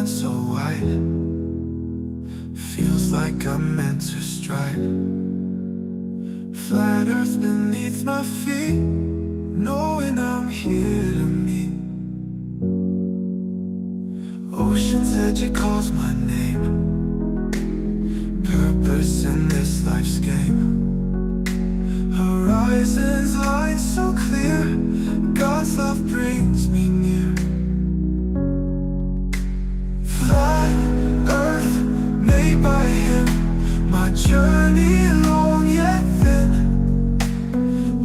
so wide. Feels like I'm meant to stride. Flat earth beneath my feet, knowing I'm here to meet. Ocean's edge, it calls my name. Purpose in this life's game. Horizons line so clear, God's love brings me near. Flat earth made by him, my journey long yet thin.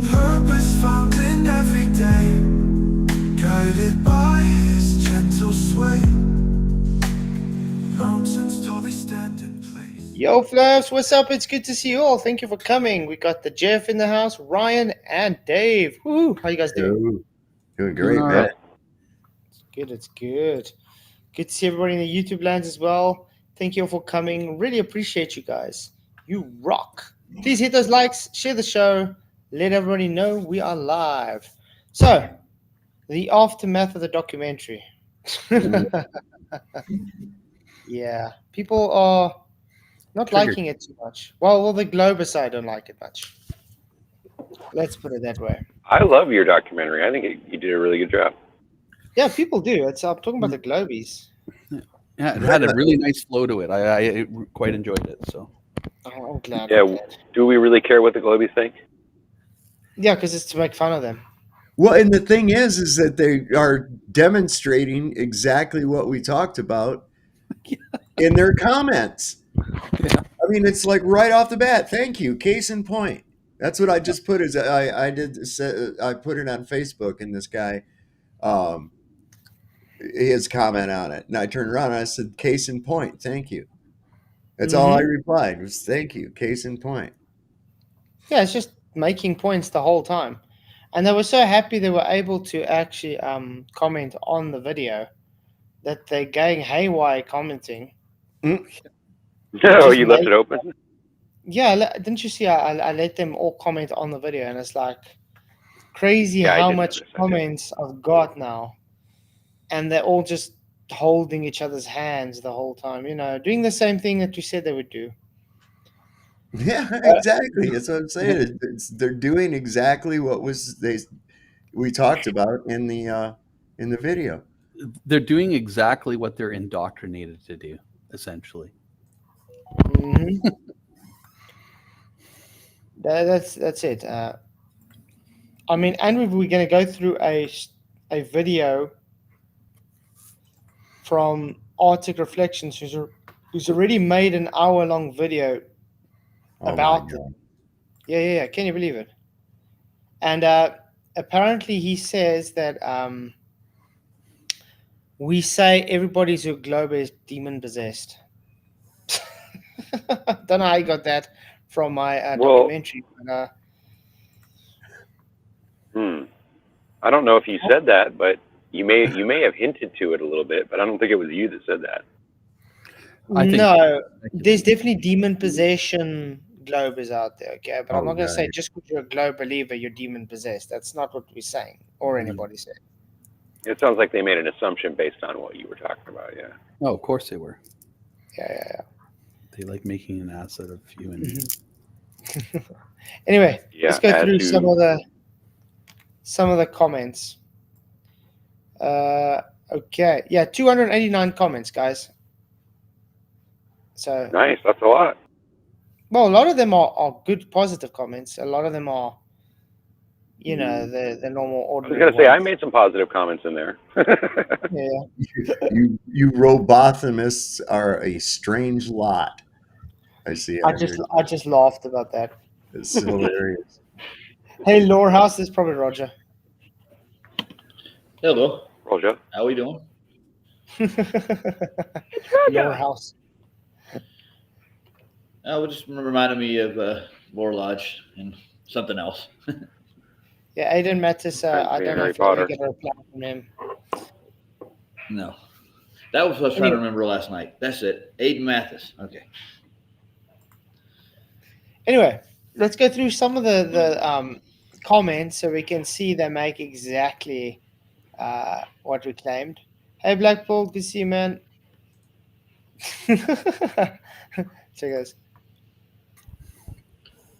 Purpose found in every day, guided by his gentle sway. Mountains tall they stand in place. Yo, Flaps, what's up? It's good to see you all. Thank you for coming. We got the Jeff in the house, Ryan and Dave. Woo! How you guys doing? Doing great, man. It's good. It's good. Good to see everybody in the YouTube lands as well. Thank you all for coming. Really appreciate you guys. You rock. Please hit those likes, share the show, let everybody know we are live. So, the aftermath of the documentary. Yeah, people are not liking it too much. Well, the Globus side don't like it much. Let's put it that way. I love your documentary. I think you did a really good job. Yeah, people do. I'm talking about the Globies. Yeah, it had a really nice flow to it. I quite enjoyed it. So. Oh, I'm glad. Yeah. I'm glad. Do we really care what the Globies think? Yeah, because it's to make fun of them. Well, and the thing is that they are demonstrating exactly what we talked about in their comments. Yeah. I mean, it's like right off the bat. Thank you. Case in point. That's what I just put as I put it on Facebook, and this guy, his comment on it, and I turned around and I said, "Case in point. Thank you." That's all I replied was, "Thank you. Case in point." Yeah, it's just making points the whole time. And they were so happy they were able to actually comment on the video that they're going haywire commenting. No, Just you left it open. Yeah, didn't you see? I let them all comment on the video, and it's like crazy Yeah, I how did much notice that, comments I've got now, and they're all just holding each other's hands the whole time. You know, doing the same thing that you said they would do. Yeah, exactly. That's what I'm saying. They're doing exactly what we talked about in the video. They're doing exactly what they're indoctrinated to do, essentially. Mm-hmm. That's it. I mean, and we're going to go through a video from Arctic Reflections, who's already made an hour-long video about it. Yeah. Can you believe it? And apparently he says that we say everybody's who globe is demon-possessed. Don't know how you got that from my documentary. But, I don't know if you said that, but you may have hinted to it a little bit, but I don't think it was you that said that. No, there's definitely demon possession globers out there, okay? But I'm not going to say just because you're a globe believer, you're demon possessed. That's not what we're saying or anybody said. It sounds like they made an assumption based on what you were talking about, yeah. Oh, of course they were. Yeah. They like making an ass out of you and me. Anyway, let's go through some of the comments. Okay. Yeah, 289 comments, guys. So nice, that's a lot. Well, a lot of them are good, positive comments. A lot of them are, you know, the normal ordinary. I was gonna say I made some positive comments in there. Yeah. You robothamists are a strange lot. I see. I just laughed about that. It's hilarious. Hey, Lorehouse, this is probably Roger. Hello. Roger. How we doing? Lorehouse. It just reminded me of Lore Lodge and something else. Yeah, Aiden Mattis. I don't know if you get a reply from him. No. That was what I was trying to remember last night. That's it. Aiden Mathis. Okay. Anyway, let's go through some of the comments so we can see they make exactly what we claimed. Hey, Blackpool, good to see you, man. So he goes,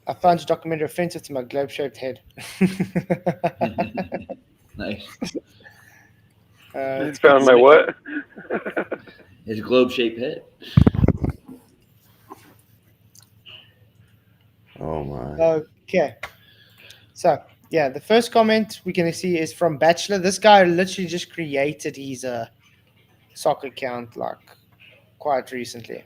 I found your documentary offensive to my globe-shaped head. Nice. It's Found my what? His globe-shaped head. Oh my. Okay. So, yeah, the first comment we're going to see is from Bachelor. This guy literally just created his soccer account like quite recently.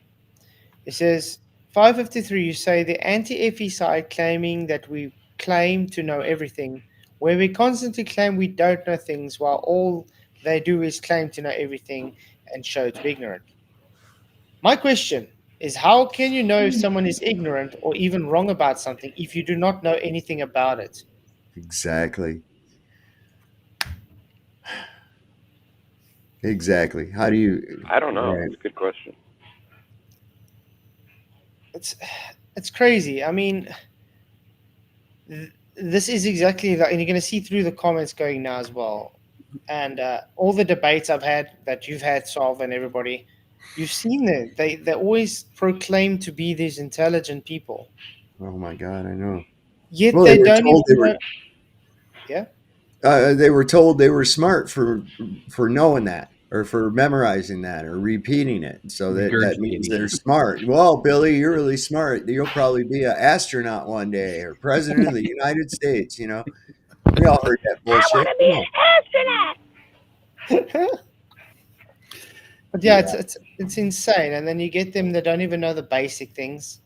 It says, 553, you say the anti-FE side claiming that we claim to know everything, where we constantly claim we don't know things while all they do is claim to know everything and show to be ignorant. My question is, how can you know if someone is ignorant or even wrong about something if you do not know anything about it? Exactly. Exactly. How do you? I don't know. Right. It's a good question. It's crazy. I mean, this is exactly that, and you're going to see through the comments going now as well, and all the debates I've had that you've had, Solve, and everybody, you've seen it. They always proclaim to be these intelligent people, Oh my God, I know. yet Well, they don't even know. Yeah. They were told they were smart for knowing that, or for memorizing that, or repeating it. So that means they're smart. Well, Billy, you're really smart. You'll probably be an astronaut one day, or president of the United States. You know, we all heard that bullshit. Come on. But yeah, Yeah. it's insane. And then you get them that don't even know the basic things.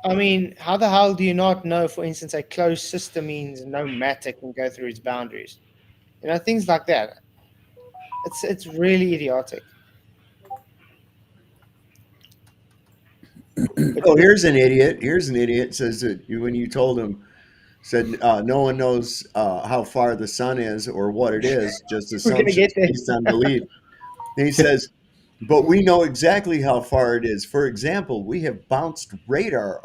I mean, how the hell do you not know, for instance, a closed system means no matter can go through its boundaries? You know, things like that. It's really idiotic. But Oh, here's an idiot. Here's an idiot says that when you told him, said no one knows how far the sun is or what it is, just we're gonna get assumptions there. based on belief. And he says, but we know exactly how far it is. For example, we have bounced radar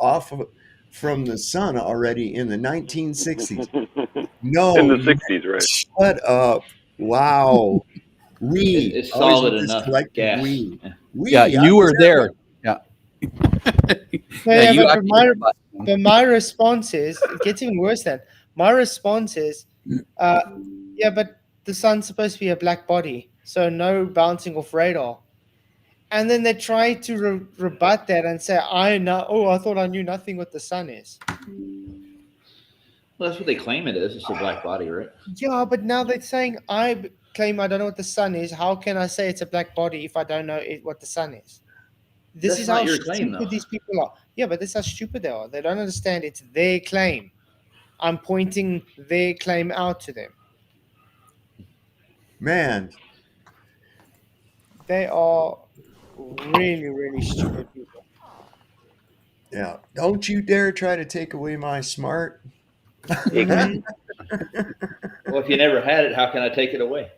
from the sun already in the 1960s. In No, the 60s, right? shut up. Wow. We, It's always solid with this enough collective gas. we. Yeah, We, I you was were there. there. Yeah. No, Yeah, yeah, you but actually hit the but my response is, it gets even worse then. My response is, uh, yeah, but the sun's supposed to be a black body, so no bouncing off radar. And then they try to rebut that and say, I know. Oh, I thought I knew nothing what the sun is. Well, that's what they claim it is. It's a black body, right? Yeah, but now they're saying claim I don't know what the sun is. How can I say it's a black body if I don't know what the sun is? This That's is not how your claim, stupid though. these people are. Yeah, but this is how stupid they are. They don't understand it's their claim. I'm pointing their claim out to them. Man, They are really, really stupid people. yeah. Don't you dare try to take away my smart. Mhm. Well, if you never had it, how can I take it away?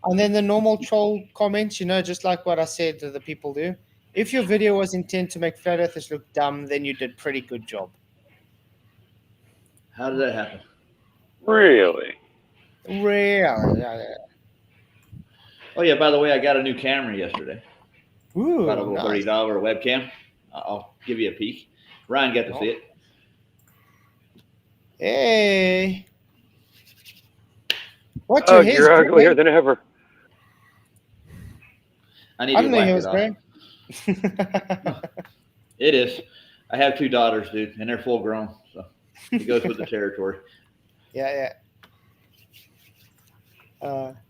And then the normal troll comments, just like what I said that the people do. If your video was intended to make flat earthers look dumb, then you did pretty good job. How did that happen? Really? Really? Yeah. Oh yeah, by the way, I got a new camera yesterday. Got a Ooh, little nice. $30 webcam. I'll give you a peek. Ryan got to see it. Hey. What's Oh, your hair's you're uglier gray? than ever. I need I to don't know whack it it was off. gray. It is. I have 2 daughters, dude, and they're full grown, so it goes with the territory. Yeah.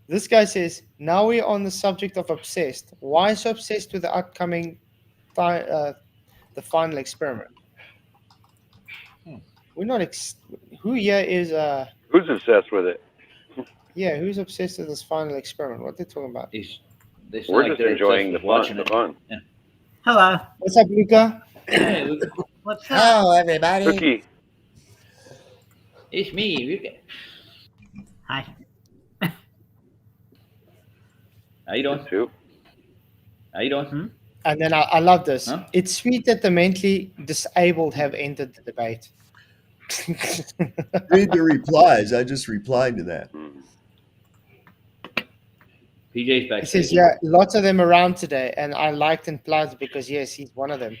This guy says, now we're on the subject of obsessed. Why so obsessed with the upcoming the final experiment? We're not who here is Who's obsessed with it? who's obsessed with this final experiment? What they talking about? They sound We're like just they're enjoying obsessed the with fun. watching The it. fun. Yeah. Hello. What's up, Luca? Hey, Luca. What's up? Hello, everybody. Cookie. It's me, Luca. Hi. How you doing? Too. How you doing? And then I love this. Huh? It's sweet that the mentally disabled have entered the debate. Read the replies. I just replied to that. Mhm. PJ's back. He says, yeah, lots of them around today, and I liked and plugged because, yes, he's one of them.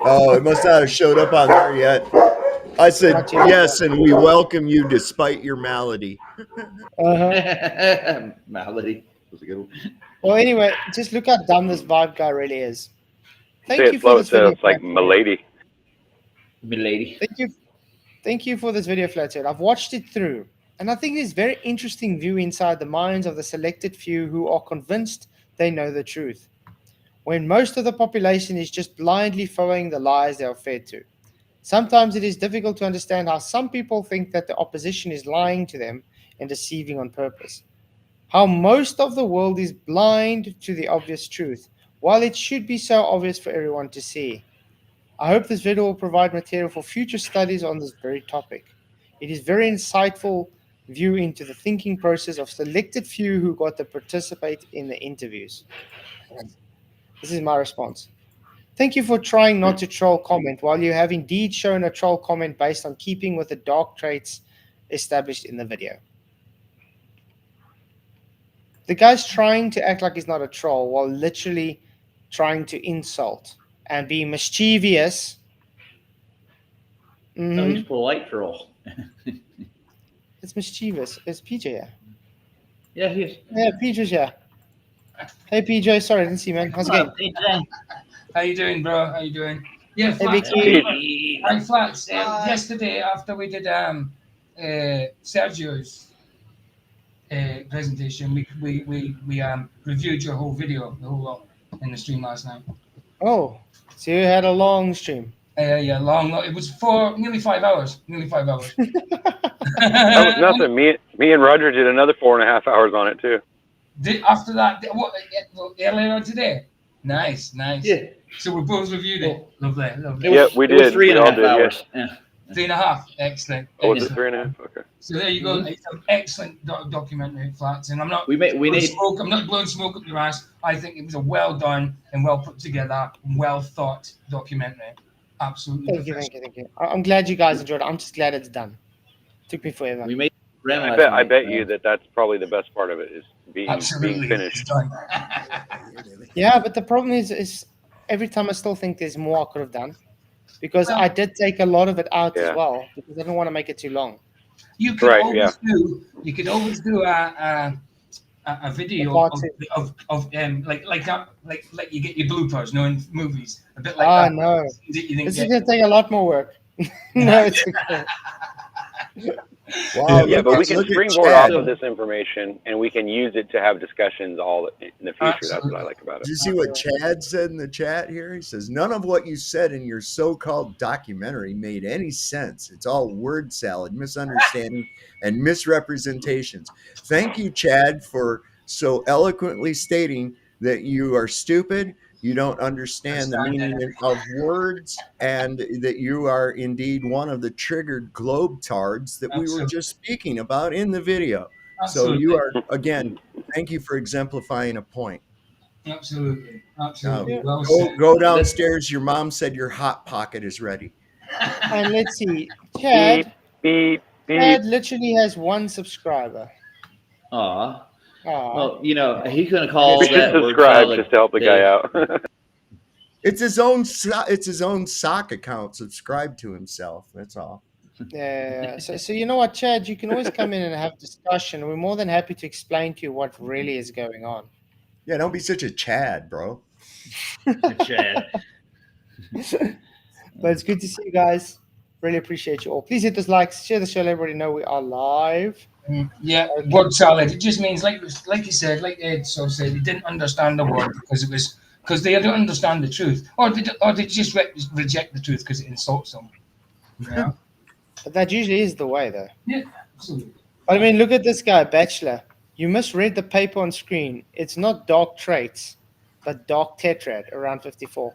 Oh, it must not have showed up on there yet. I said Not yet. yes, and we welcome you despite your malady. Uh-huh. Malady was a good one. Well, anyway, just look how dumb this vibe guy really is. Say Thank you it for slow, this video. it's like Flatzoid. milady. Milady. Thank you for this video, Flatzoid. I've watched it through, and I think it's very interesting view inside the minds of the selected few who are convinced they know the truth, when most of the population is just blindly following the lies they are fed to. Sometimes it is difficult to understand how some people think that the opposition is lying to them and deceiving on purpose. How most of the world is blind to the obvious truth, while it should be so obvious for everyone to see. I hope this video will provide material for future studies on this very topic. It is very insightful view into the thinking process of selected few who got to participate in the interviews. This is my response. Thank you for trying not to troll comment, while you have indeed shown a troll comment based on keeping with the dark traits established in the video. The guy's trying to act like he's not a troll while literally trying to insult and be mischievous. No, he's polite troll. It's mischievous. It's PJ. Yeah, he is. Yeah, PJ's here. Hey PJ, sorry, I didn't see you, man. How's it Hello, going? PJ. How you doing, bro? How you doing? Yeah, Hey Flats. Vicky. Hi, Flats. Yesterday, after we did Sergio's presentation, we reviewed your whole video, the whole lot, in the stream last night. Oh, so you had a long stream. Yeah, long. It was for nearly 5 hours. Nearly 5 hours. That was nothing. Me and Roger did another 4.5 hours on it too. After that, what, earlier on today? Nice. Yeah. So we both reviewed it. Lovely. Yeah, we It was did. 3.5 We all did, hours. Yeah. 3.5. Excellent. Oh, was it Excellent. 3.5? Okay. So there you go. It's an excellent documentary, Flats, and I'm not. We need. Smoke. I'm not blowing smoke up your ass. I think it was a well done and well put together, well thought documentary. Absolutely. Thank you. I'm glad you guys enjoyed it. I'm just glad it's done. Took me forever. We made. I bet you that's probably the best part of it is being Absolutely. finished. It's done. Yeah, but the problem is every time I still think there's more I could have done, because I did take a lot of it out as well because I didn't want to make it too long. You could always do a video of like you get your bloopers, in movies, a bit like that. No, this is gonna take a lot more work. No, it's okay. Wow, Yeah, but we can springboard Chad. off of this information and we can use it to have discussions all in the future. Absolutely. That's what I like about it. Did you see what Chad said in the chat here? He says, none of what you said in your so-called documentary made any sense. It's all word salad, misunderstanding, and misrepresentations. Thank you, Chad, for so eloquently stating that you are stupid, you don't understand the meaning of words, and that you are indeed one of the triggered globetards that we were just speaking about in the video. So you are, again, thank you for exemplifying a point. Absolutely. Go downstairs. Your mom said your hot pocket is ready. And let's see, Chad. Beep. Chad literally has 1 subscriber. Aw. Well, he's gonna call We should that word subscribe salad just to help the guy out. It's his own. It's his own sock account. Subscribe to himself. That's all. Yeah. So you know what, Chad? You can always come in and have discussion. We're more than happy to explain to you what really is going on. Yeah, don't be such a Chad, bro. Chad. But it's good to see you guys. Really appreciate you all. Please hit those likes, share the show, let everybody know we are live. Yeah, word salad. It just means like you said, like Ed so said, he didn't understand the word because they don't understand the truth, or they just reject the truth because it insults them. Yeah. But that usually is the way, though. Yeah, absolutely. But I mean, look at this guy, Bachelor. You misread the paper on screen. It's not dark traits, but dark tetrad around 54.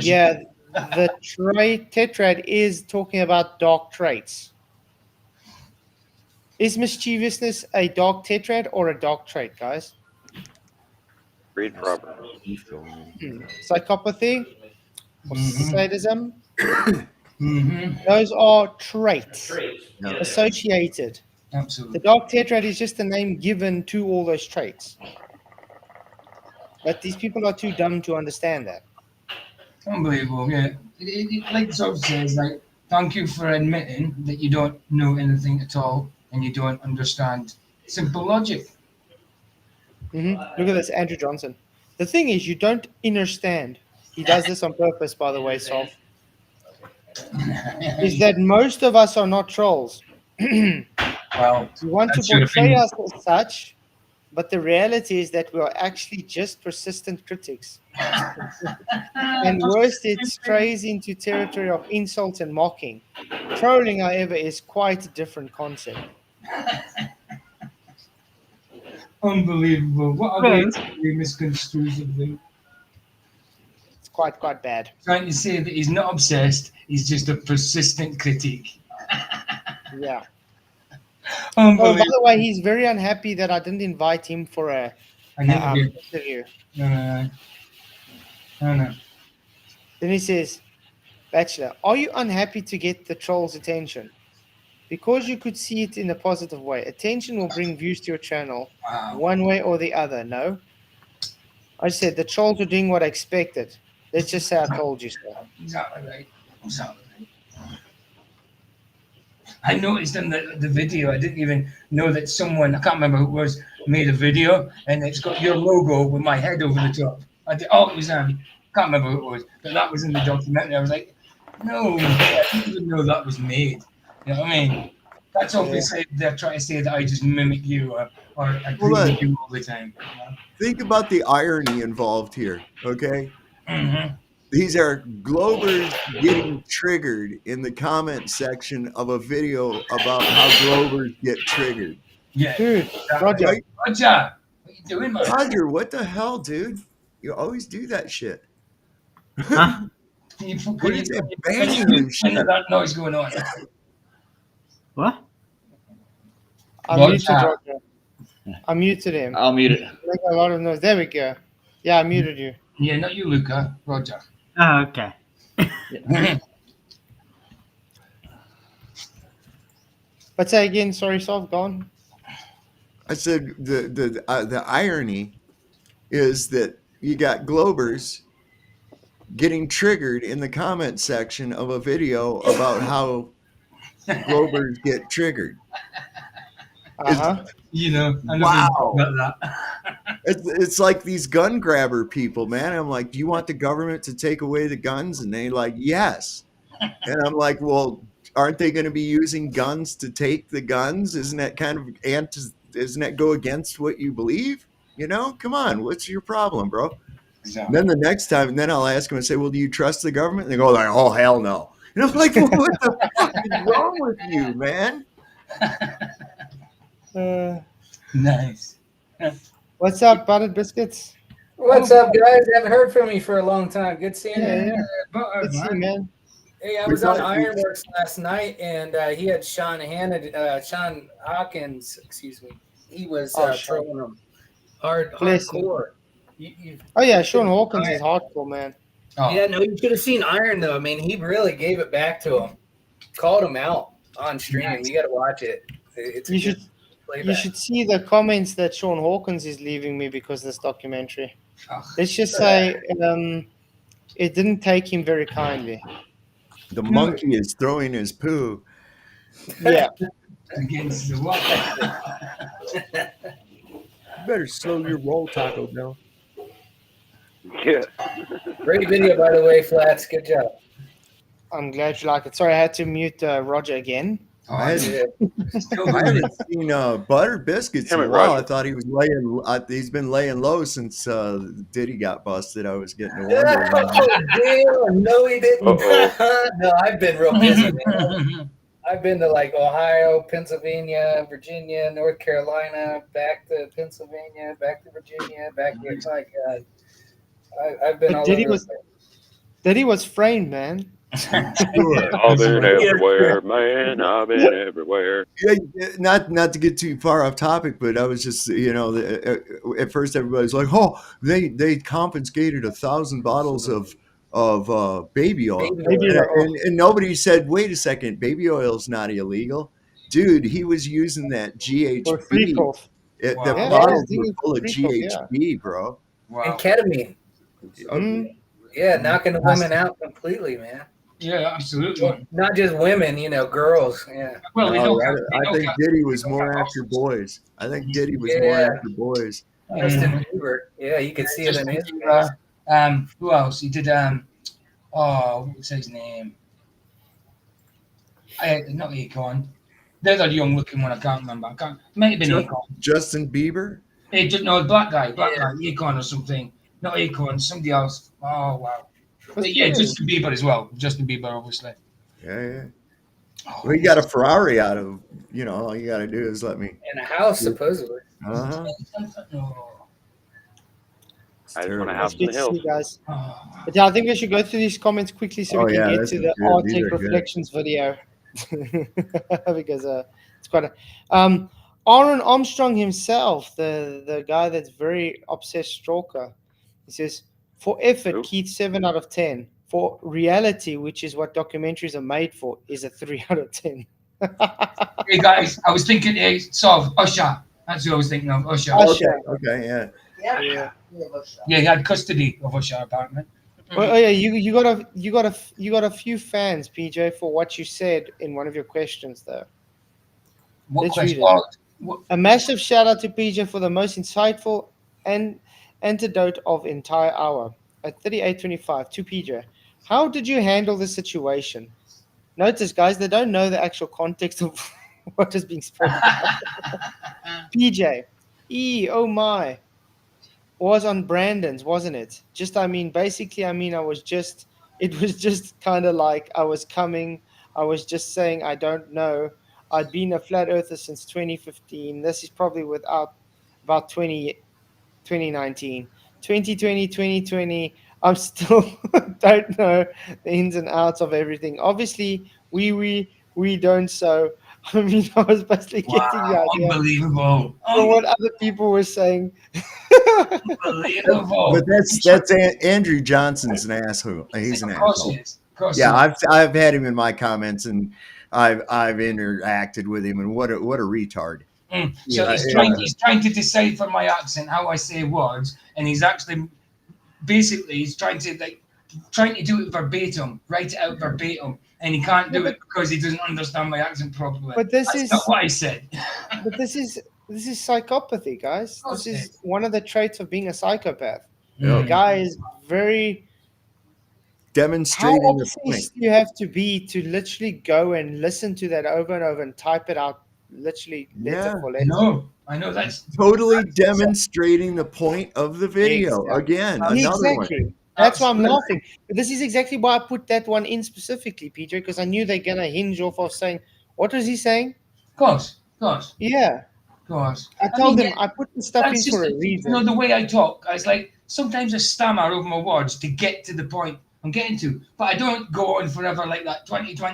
Yeah, the tetrad is talking about dark traits. Is mischievousness a dark tetrad or a dark trait, guys? Read Proverbs. Psychopathy or sadism? Those are traits associated The Absolutely. dark tetrad is just a name given to all those traits. But these people are too dumb to understand that. Unbelievable. Yeah. Like Zob says, like, thank you for admitting that you don't know anything at all and you don't understand simple logic. Look at this, Andrew Johnson. The thing is, you don't understand. He does this on purpose, by the way, Solve. Is that most of us are not trolls. Well, You want to that's your portray opinion. us as such, but the reality is that we are actually just persistent critics. And worst, it strays into territory of insult and mocking. Trolling, however, is quite a different concept. Unbelievable. What a way Well, to misconstrue something. It's quite bad. Trying to say that he's not obsessed, he's just a persistent critique. Yeah. Oh, by Unbelievable. the way, he's very unhappy that I didn't invite him for a An interview. interview. No. Then he says, Bachelor, are you unhappy to get the troll's attention? Because you could see it in a positive way. Attention will bring views to your channel Wow. one way or the other, no? I said, the trolls are doing what I expected. Let's just say I told you so. Exactly right. I noticed in the video, I didn't even know that someone, I can't remember who it was, made a video and it's got your logo with my head over the top. It was can't remember who it was, but that was in the documentary. I was like, no, I didn't even know that was made. You know what I mean? That's obviously they're trying to say that I just mimic you or agree with you all the time. You know? Think about the irony involved here, okay? Mm-hmm. These are Globers getting triggered in the comment section of a video about how Globers get triggered. Yeah. Dude, Roger. Right? Roger, what you doing, man? Roger, what the hell, dude? You always do that shit. huh? Can you What is that can banging you and shit? that noise going on? What? I Roger. muted Roger. I muted him. I'll mute it. Make a lot of noise. There we go. Yeah, I muted you. Yeah, not you, Luca. Roger. Oh, okay. But say again, sorry, Solve, gone. I said the irony is that you got Globers getting triggered in the comment section of a video about how Globers get triggered. Uh-huh. You know, I never Wow. thought about that. It's like these gun grabber people, man. I'm like, do you want the government to take away the guns? And they like, yes. And I'm like, well, aren't they going to be using guns to take the guns? Isn't that kind of doesn't that go against what you believe? You know, come on, what's your problem, bro? Exactly. Then the next time, and then I'll ask them and say, well, do you trust the government? And they go like, oh, hell no. And I'm like, well, what the fuck is wrong with you, man? Nice. What's up, Buttered Biscuits? What's up, guys? Haven't heard from you for a long time. Good seeing you. Good to see you, man. Hey, I was on Ironworks last night, and he had Sean Hawkins. Excuse me. He was trolling him hardcore. Oh yeah, Sean Hawkins is hardcore, man. Oh. Yeah, no, you should have seen Iron though. I mean, he really gave it back to him. Called him out on stream. You got to watch it. You should see the comments that Sean Hawkins is leaving me because of this documentary. Let's just say it didn't take him very kindly. The monkey is throwing his poo. Yeah. Against the wall. You better slow your roll, Taco Bell. Yeah. Great video, by the way, Flats. Good job. I'm glad you like it. Sorry, I had to mute Roger again. I haven't seen Butter Biscuits in a while. I thought he was he's been laying low since Diddy got busted. I was getting to wonder. Damn, no, he didn't. No, I've been real busy, man. I've been to like Ohio, Pennsylvania, Virginia, North Carolina, back to Pennsylvania, back to Virginia, back to I've been all over. Diddy was framed, man. I've been everywhere, man. I've been everywhere. Yeah, not to get too far off topic, but I was just, at first everybody's like, oh, they confiscated 1,000 bottles of baby oil. And nobody said, wait a second, baby oil is not illegal. dude, he was using that Or GHB. Freakov. The Wow. Yeah, bottles yeah, were full of Freakov, yeah. GHB, bro. Wow. And ketamine. Mm. Yeah, knocking the women out completely, man. Yeah, absolutely. Man. Not just women, girls. Yeah. Well, they No, don't I think Diddy was more after boys. I think Diddy was more Yeah. after boys. Justin Bieber. Yeah, you could see it in his face. Who else? He did. What's his name? Not Akon. The other young-looking one, I can't remember. Might have been Akon. Justin Bieber? No, black guy, Akon or something. Not Akon, somebody else. Oh wow. But yeah, Justin Bieber as well. Justin Bieber, obviously. Yeah. Well, you got a Ferrari out of, all you got to do is let me. In a house, supposedly. Uh-huh. I just want a house in the hills. Guys. But yeah, I think we should go through these comments quickly so we can get to the Arctic Reflections video. Because it's quite a Aaron Armstrong himself, the guy that's very obsessed stalker, he says, for effort, Keith 7 out of 10. For reality, which is what documentaries are made for, is a 3 out of 10. Hey guys, I was thinking Usher. That's who I was thinking of. Usher. Okay, yeah. Yeah, he had custody of Usher apparently. Oh yeah, you got a few fans, PJ, for what you said in one of your questions though. What Let's read it. A massive shout out to PJ for the most insightful and antidote of entire hour at 38:25 to PJ. How did you handle the situation? Notice, guys, they don't know the actual context of what is being spoken about. PJ, oh my, was on Brandon's, wasn't it? It was just kind of like I was just saying, I don't know. I'd been a flat earther since 2015. This is probably about 2019. 2020, 2020. I'm still don't know the ins and outs of everything. Obviously, we don't. So I mean, I was basically getting the idea. Unbelievable. For what other people were saying. Unbelievable. But that's Andrew Johnson's an asshole. He's an asshole. Yeah, I've had him in my comments, and I've interacted with him, and what a retard. So he's trying to decipher my accent, how I say words, and he's actually basically trying to do it verbatim, write it out verbatim, and he can't do it because he doesn't understand my accent properly. But That's not what I said. But this is psychopathy, guys. This is one of the traits of being a psychopath. The guy is very demonstrating how the point. obsessed you have to be to literally go and listen to that over and over and type it out literally letter for letter. No, I know that's totally demonstrating the point of the video. Again, another one. That's why I'm laughing. But this is exactly why I put that one in specifically, PJ, because I knew they're gonna hinge off of saying, what was he saying? Of course. Yeah. Of course. I told him I put the stuff in for a reason. The way I talk, it's like sometimes I stammer over my words to get to the point I'm getting to, but I don't go on forever like that. 20. You know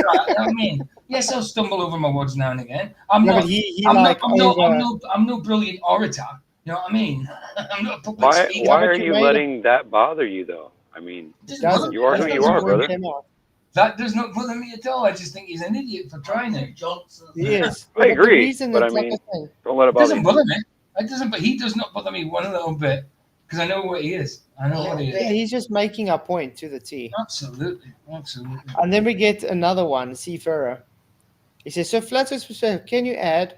what I mean? Yes, I'll stumble over my words now and again. I'm no brilliant orator. You know what I mean? I'm not a public speaker. Why are you letting that bother you, though? I mean, you are who you are, brother. That does not bother me at all. I just think he's an idiot for trying it. Yes, I agree, but I mean, don't let it bother you. It doesn't bother me. But he does not bother me one little bit because I know what he is. What he is. Yeah, he's just making a point to the T. Absolutely. And then we get another one, Seafarer. He says, so Flatzoid's perspective, can you add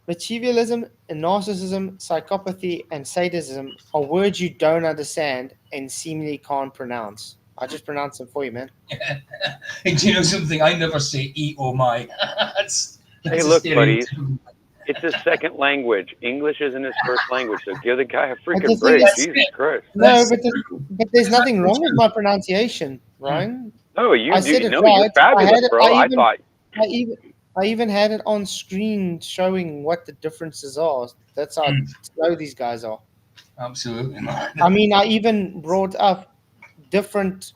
materialism, narcissism, psychopathy, and sadism are words you don't understand and seemingly can't pronounce? I just pronounced them for you, man. And do you know something? I never say "e" or "my." that's hey, look, buddies. It's his second language. English isn't his first language, so give the guy a freaking break. Jesus Christ. No, but there's nothing wrong with my pronunciation, Ryan. No, you're right. fabulous, bro. I even had it on screen showing what the differences are. That's how slow these guys are. Absolutely. I mean, I even brought up different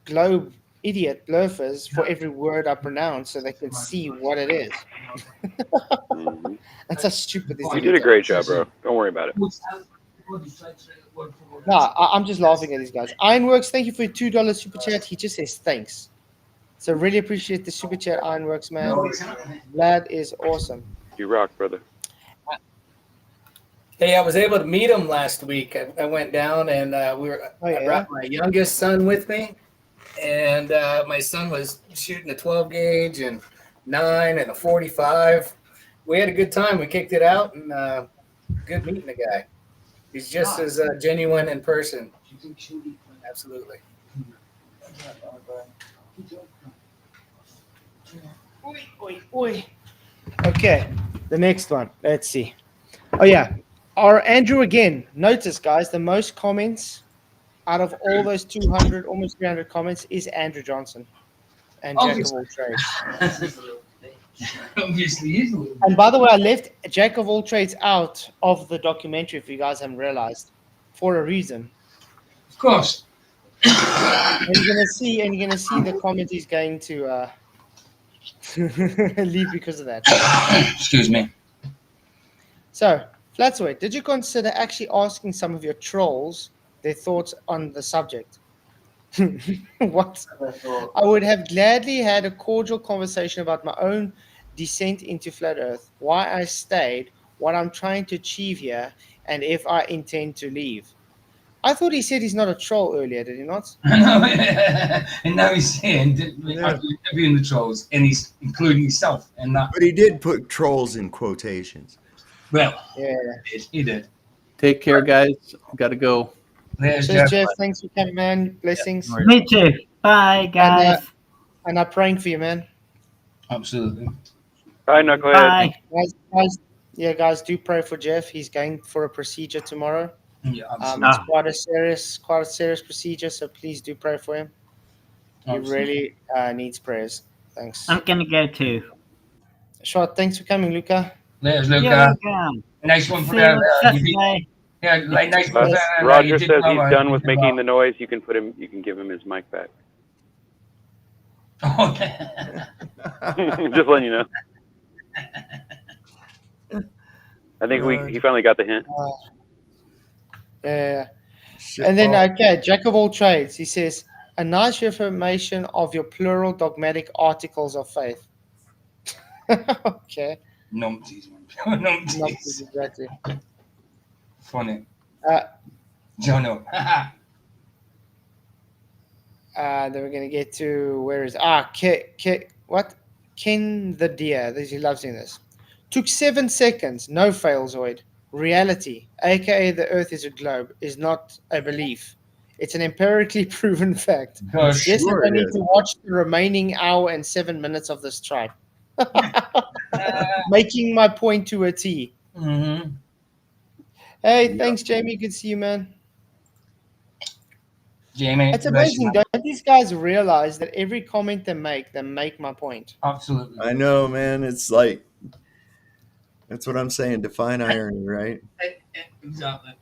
globe idiot loafers for every word I pronounce so they can see what it is. That's how stupid this is. You did a great job, bro. Don't worry about it. No, I'm just laughing at these guys. Ironworks, thank you for your $2 super chat. He just says thanks. So really appreciate the super chat, Ironworks, man. No, it's not. Vlad is awesome. You rock, brother. Hey, I was able to meet him last week. I went down and I brought my youngest son with me, and my son was shooting a 12 gauge and 9 and a 45. We had a good time. We kicked it out, and good meeting the guy. He's just as genuine in person. Absolutely. Okay, the next one. Let's see. Oh yeah, our Andrew again. Notice, guys, the most comments out of all those 200, almost 300 comments is Andrew Johnson and Jack of all trades. Obviously, is. And by the way, I left Jack of all trades out of the documentary, if you guys haven't realized, for a reason. Of course. And you're gonna see the comment he's going to leave because of that. Excuse me. So, Flatzoid, did you consider actually asking some of your trolls their thoughts on the subject? What? I would have gladly had a cordial conversation about my own descent into flat Earth, why I stayed, what I'm trying to achieve here, and if I intend to leave. I thought he said he's not a troll earlier, did he not? And now he's saying interviewing the trolls, and he's including himself and that. But he did put trolls in quotations. Well, yeah, he did. Take care, guys. Got to go. There's Cheers, Jeff. Thanks for coming, man. Blessings. Yeah. Me too. Bye, guys. And I'm praying for you, man. Absolutely. Bye, Knucklehead. Bye. Guys, do pray for Jeff. He's going for a procedure tomorrow. Yeah, It's quite a serious procedure, so please do pray for him. He really needs prayers. Thanks. I'm gonna go too. Sure. Thanks for coming, Luca. There's You're Luca. welcome. Nice one for See you that. Saturday. Like nice one for that. Roger says he's done with making the noise. You can give him his mic back. Oh, Just letting you know. I think he finally got the hint. Yeah. And then, Jack of all trades, he says, a nice reformation of your plural dogmatic articles of faith. Okay. Numpties, man. Numpties, exactly. Funny. Jono. Then we're going to get to, where is, Ken the Deer. He loves doing this. Took 7 seconds, no failzoid. Reality, aka the Earth is a globe, is not a belief. It's an empirically proven fact. Yes, sure I need to watch the remaining hour and 7 minutes of this tribe. Making my point to a T. Mm-hmm. Hey, thanks, Jamie. Good to see you, man. Jamie. It's amazing. Don't these guys realize that every comment they make my point? Absolutely. I know, man. It's like, that's what I'm saying. Define irony, right? Exactly.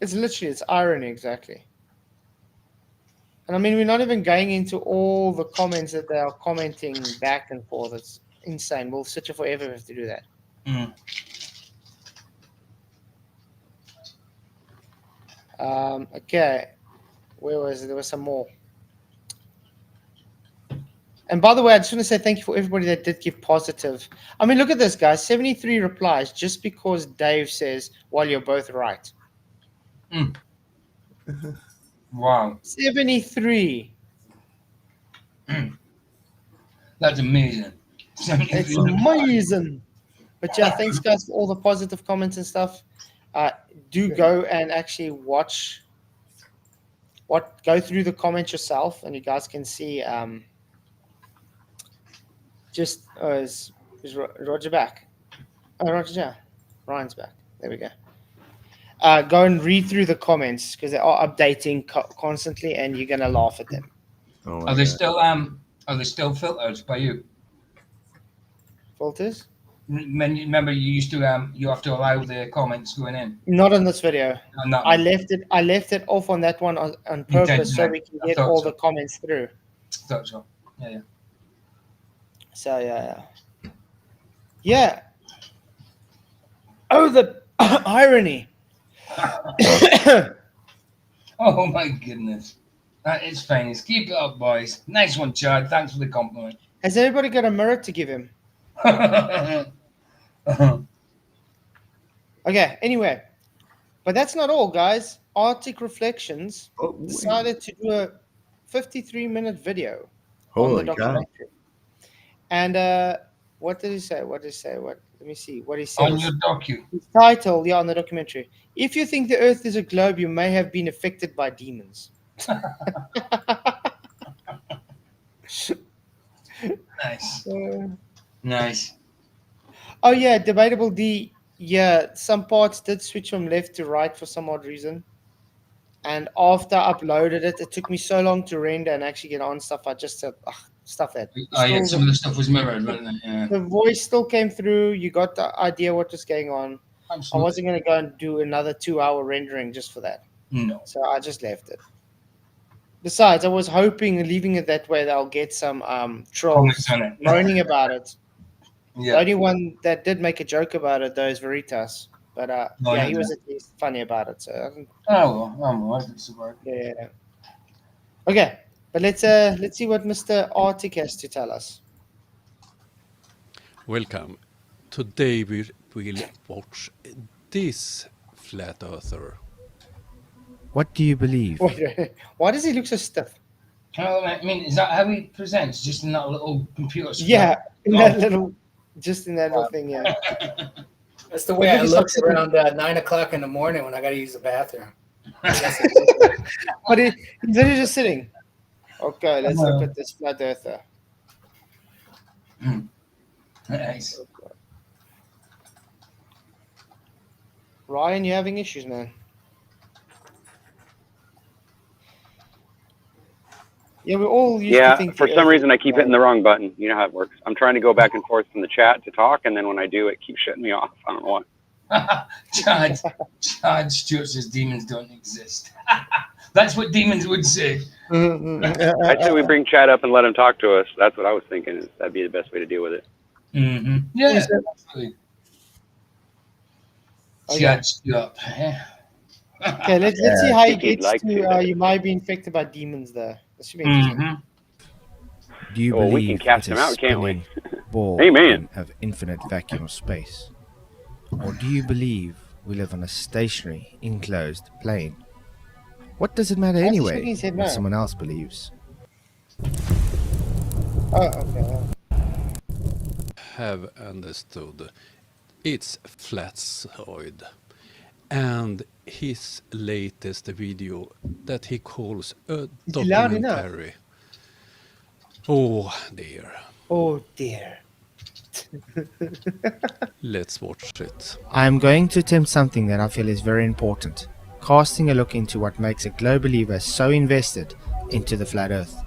It's irony, exactly. And I mean, we're not even going into all the comments that they are commenting back and forth. It's insane. We'll sit here forever if to do that. Mm. Okay. Where was it? There was some more. And by the way, I just want to say thank you for everybody that did give positive. I mean, look at this, guys. 73 replies just because Dave says, well, you're both right. Mm. Wow. 73. Mm. That's amazing. It's amazing. But yeah, thanks, guys, for all the positive comments and stuff. Do go and actually go through the comments yourself, and you guys can see is Roger back? Oh, Roger, yeah. Ryan's back. There we go. Go and read through the comments because they are updating constantly, and you're gonna laugh at them. Oh, Are they still filtered by you? Filters? Remember, you used to you have to allow the comments going in. Not on this video. No. I left it off on that one on purpose so we can get all the comments through. Thought so. Yeah. So yeah. Oh, the irony. Oh my goodness. That is famous. Keep it up, boys. Nice one, Chad. Thanks for the compliment. Has everybody got a mirror to give him? Okay, anyway. But that's not all, guys. Arctic Reflections decided to do a 53-minute video on the Holy cow. documentary. And what did he say? Let me see what he says. On your docu. His title, on the documentary. If you think the Earth is a globe, you may have been affected by demons. Nice. Nice. Oh yeah, debatable D. Yeah, some parts did switch from left to right for some odd reason. And after I uploaded it, it took me so long to render and actually get on stuff. I just said, stuff that. Yeah, some of the stuff was mirrored, wasn't it? Yeah. The voice still came through. You got the idea what was going on. Absolutely. I wasn't going to go and do another 2-hour rendering just for that. No. So I just left it. Besides, I was hoping, leaving it that way, that I'll get some trolls moaning about it. Yeah. The only one that did make a joke about it, though, is Veritas. But he was at least funny about it. So yeah. Okay, but let's see what Mr. Arctic has to tell us. Welcome. Today we will watch this flat earther. What do you believe? Why does he look so stiff? I mean, is that how he presents? Just in that little computer screen? Yeah, in that little thing, yeah. That's the way I look around 9 o'clock in the morning when I got to use the bathroom. But he's literally just sitting. Okay, let's look at this flat earther. Nice. Ryan, you having issues, man? Yeah, we all used to think for some reason I keep hitting the wrong button. You know how it works. I'm trying to go back and forth from the chat to talk, and then when I do, it keeps shutting me off. I don't know why. Chad Stewart says demons don't exist. That's what demons would say. I'd say we bring Chad up and let him talk to us. That's what I was thinking. That'd be the best way to deal with it. Mm-hmm. Yeah, absolutely. Chad Stewart. Okay, let's see how he gets to you might be infected by demons there. That should be interesting. Do you believe we can cast him out, can't we? Ball Amen. of infinite vacuum of space? Or do you believe we live on a stationary, enclosed plane? What does it matter anyway what someone else believes? Oh, okay. Have understood. It's Flatzoid. And his latest video that he calls a documentary. Oh dear. Oh dear. Let's watch it. I am going to attempt something that I feel is very important. Casting a look into what makes a globe believer so invested into the flat earth.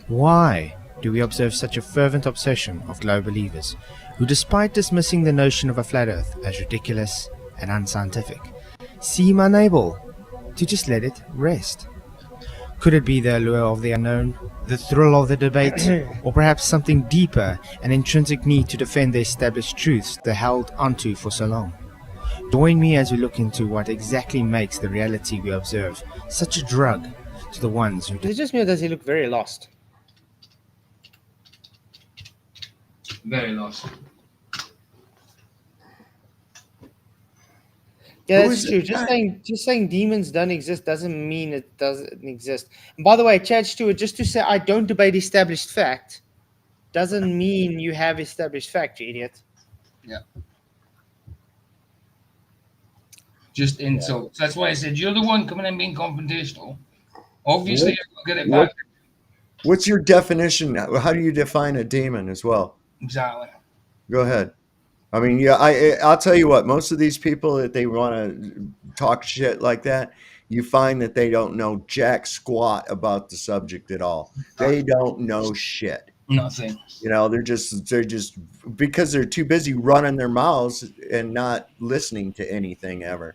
Why do we observe such a fervent obsession of globe believers who, despite dismissing the notion of a flat earth as ridiculous and unscientific, seem unable to just let it rest? Could it be the allure of the unknown, the thrill of the debate, or perhaps something deeper, an intrinsic need to defend the established truths they held onto for so long? Join me as we look into what exactly makes the reality we observe such a drug to the ones who... Is it just me or does he look very lost? Very lost. Yeah, that's true. Just saying demons don't exist doesn't mean it doesn't exist. And by the way, Chad Stewart, just to say I don't debate established fact doesn't mean you have established fact, you idiot. Yeah. Just insult. So that's why I said you're the one coming in being confrontational. Obviously, you'll get it back. What's your definition? How do you define a demon as well? Exactly. Go ahead. I mean, yeah, I'll tell you what, most of these people that they want to talk shit like that, you find that they don't know jack squat about the subject at all. They don't know shit. Nothing. You know, they're just because they're too busy running their mouths and not listening to anything ever.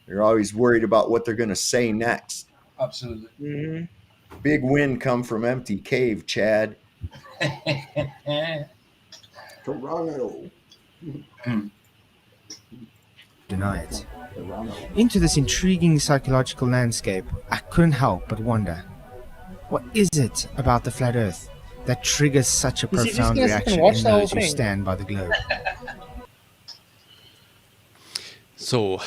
They're always worried about what they're going to say next. Absolutely. Mm-hmm. Big wind come from empty cave, Chad. Toronto. Deny it. Into this intriguing psychological landscape, I couldn't help but wonder, What is it about the flat Earth that triggers such a Is he just profound gonna sit and reaction watch in the whole those who thing? stand by the globe? So,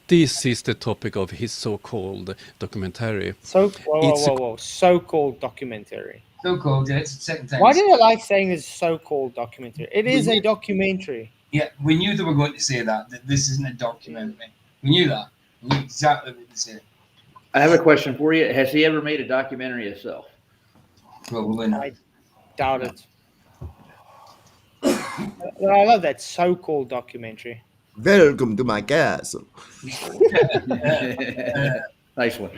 this is the topic of his so-called documentary. Whoa. So-called documentary. So-called, yeah, it's the second time. Why do I like saying this so-called documentary? It is a documentary. Yeah, we knew they were going to say that this isn't a documentary. We knew that. We knew exactly what to say. I have a question for you. Has he ever made a documentary himself? Probably not. I doubt it. Well, I love that so-called documentary. Welcome to my castle. Nice one.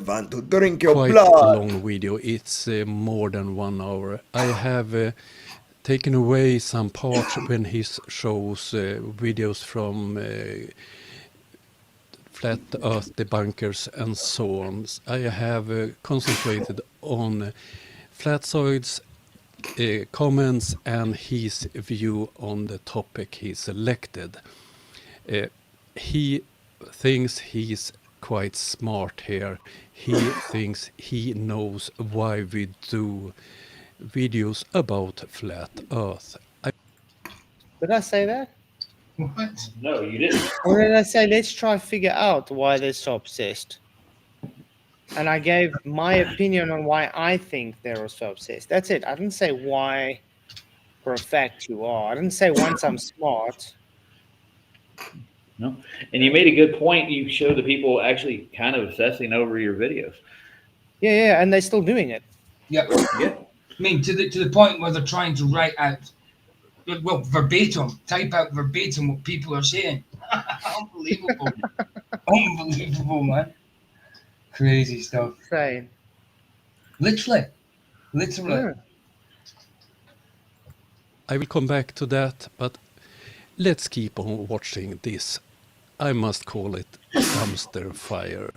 Want to drink your Quite blood? a long video. It's more than 1 hour. I have taken away some parts when he shows videos from flat earth debunkers and so on. I have concentrated on Flatzoid's comments and his view on the topic he selected. He thinks he's quite smart here. He thinks he knows why we do videos about flat earth. Did I say that? What? No, you didn't. Or did I say, let's try to figure out why they're so obsessed? And I gave my opinion on why I think they're so obsessed. That's it. I didn't say why for a fact you are. I didn't say once I'm smart. No. And you made a good point. You showed the people actually kind of obsessing over your videos. Yeah, and they're still doing it. Yeah. Yeah. I mean, to the point where they're trying to write out, well, verbatim, type out verbatim what people are saying. Unbelievable. Unbelievable, man. Crazy stuff. Insane. Literally. Yeah. I will come back to that, but let's keep on watching this. I must call it dumpster fire.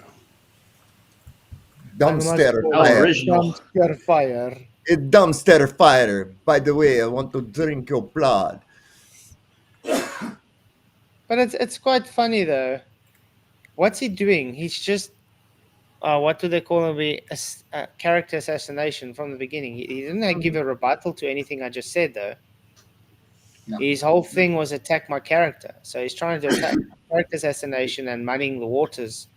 Dumpster How fire. original. Dumpster fire. A dumpster fire. By the way, I want to drink your blood. But it's quite funny though. What's he doing? He's just what do they call it? Character assassination from the beginning. He didn't give a rebuttal to anything I just said though. No. His whole thing was attack my character. So he's trying to attack character assassination and muddying the waters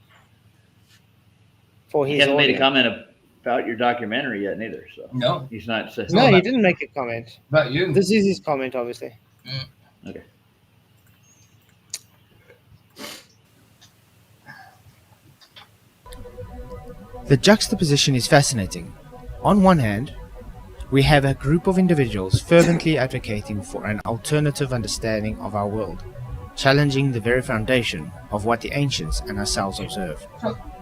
for his He hasn't made a audience. comment about your documentary yet, neither. So No. he's not. No, he didn't make a comment. About you. This is his comment, obviously. Okay. The juxtaposition is fascinating. On one hand, we have a group of individuals fervently advocating for an alternative understanding of our world, challenging the very foundation of what the ancients and ourselves observe.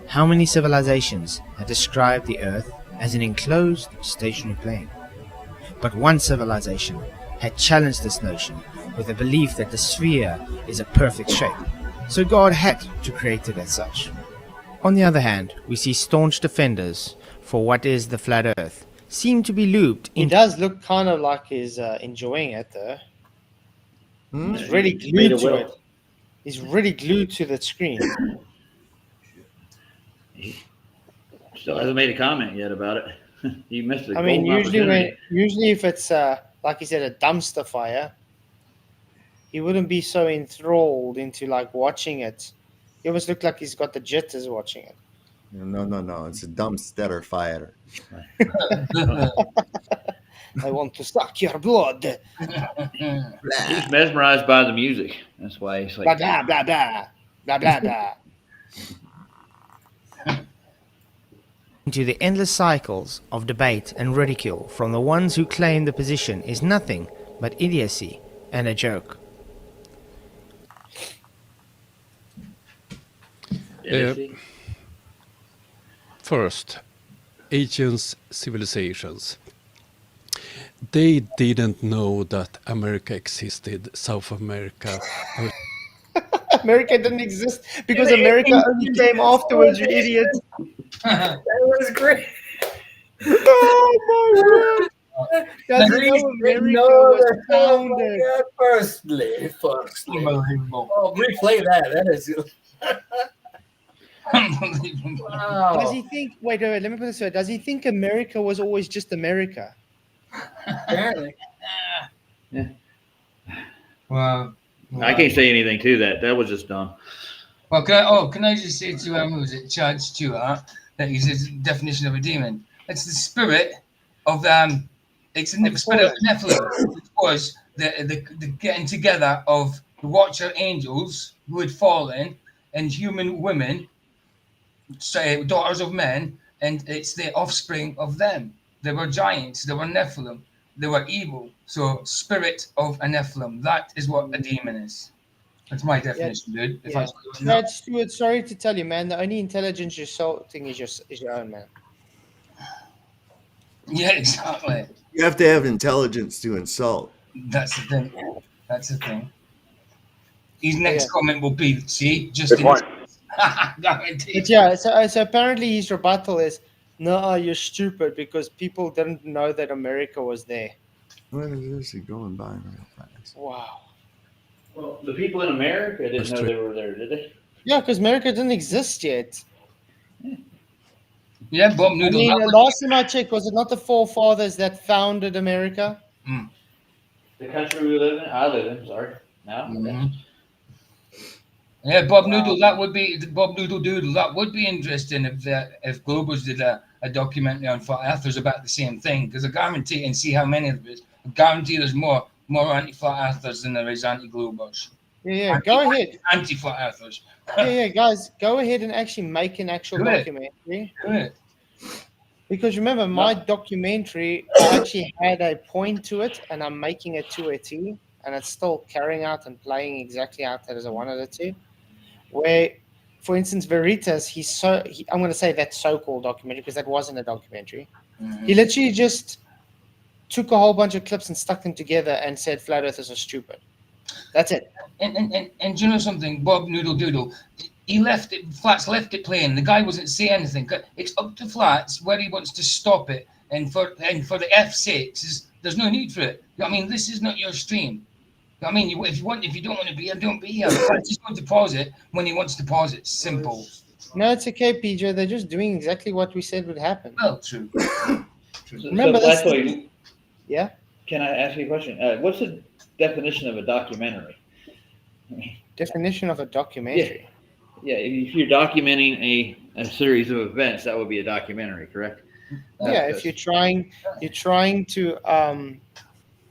How many civilizations have described the Earth as an enclosed, stationary plane? But one civilization had challenged this notion with a belief that the sphere is a perfect shape, so God had to create it as such. On the other hand, we see staunch defenders for what is the flat Earth seem to be looped He in. does look kind of like he's enjoying it though. He's really He's made glued a to will. it. He's really glued to the screen. Still hasn't made a comment yet about it. You missed it. I mean, usually if it's like you said, a dumpster fire, he wouldn't be so enthralled into like watching it. He almost look like he's got the jitters watching it. No. It's a dumpster fire. I want to suck your blood. He's mesmerized by the music. That's why he's Blah like. blah blah blah blah blah blah. into the endless cycles of debate and ridicule from the ones who claim the position is nothing but idiocy and a joke. First, ancient civilizations. They didn't know that America existed, South America. America didn't exist because America only came afterwards, you idiot. That was great. Oh my word. Doesn't know America was founded. Firstly. Unbelievable. Oh, replay that. That is. Unbelievable. Does he think? Wait, let me put this way. Does he think America was always just America? Apparently. Well, I can't say anything to that. That was just dumb. Well, can I just say to who was it, Chad Stewart, that he says definition of a demon? It's the spirit of it's in the spirit of Nephilim, which was the getting together of the Watcher angels who had fallen and human women, say daughters of men, and it's the offspring of them. They were giants. They were Nephilim. They were evil. So, spirit of a Nephilim. That is what a demon is. That's my definition, dude. If I Chad Stewart, sorry to tell you, man. The only intelligence you're salting is your own, man. Yeah, exactly. You have to have intelligence to insult. That's the thing. That's the thing. His next comment will be, see, just Good point. Guaranteed. But yeah, so apparently his rebuttal is, no, you're stupid because people didn't know that America was there. What is he going by real fast? Wow. Well, the people in America didn't know they were there, did they? Yeah, because America didn't exist yet. Yeah, Bob Noodle. I mean, last time I checked, was it not the forefathers that founded America? The country we live in, I live in, sorry. No? Mm-hmm. Yeah, Bob Noodle, that would be Bob Noodle Doodle. That would be interesting if Globers did a documentary on flat earthers about the same thing, because I guarantee, and see how many of it. I guarantee there's more anti-flat earthers than there is anti-Globers. Yeah, go ahead. Anti-flat earthers. Yeah, guys, go ahead and actually make an actual documentary. Because remember, my documentary actually had a point to it, and I'm making it to a T, and it's still carrying out and playing exactly out as I wanted it to. Where, for instance, Veritas, I'm going to say that so-called documentary because that wasn't a documentary. He literally just took a whole bunch of clips and stuck them together and said flat earthers are stupid. That's it. And you know something, Bob Noodle Doodle, he left it. Flats left it playing. The guy wasn't saying anything. It's up to Flats where he wants to stop it. And for the F6, there's no need for it. I mean, this is not your stream. I mean, if you don't want to be here, don't be here. Flats just going to pause it when he wants to pause it. Simple. No, it's okay, PJ. They're just doing exactly what we said would happen. Well, true. Remember so this? Yeah. Can I ask you a question? What's the definition of a documentary? Definition of a documentary. Yeah, if you're documenting a series of events, that would be a documentary, correct? Yeah, if you're trying to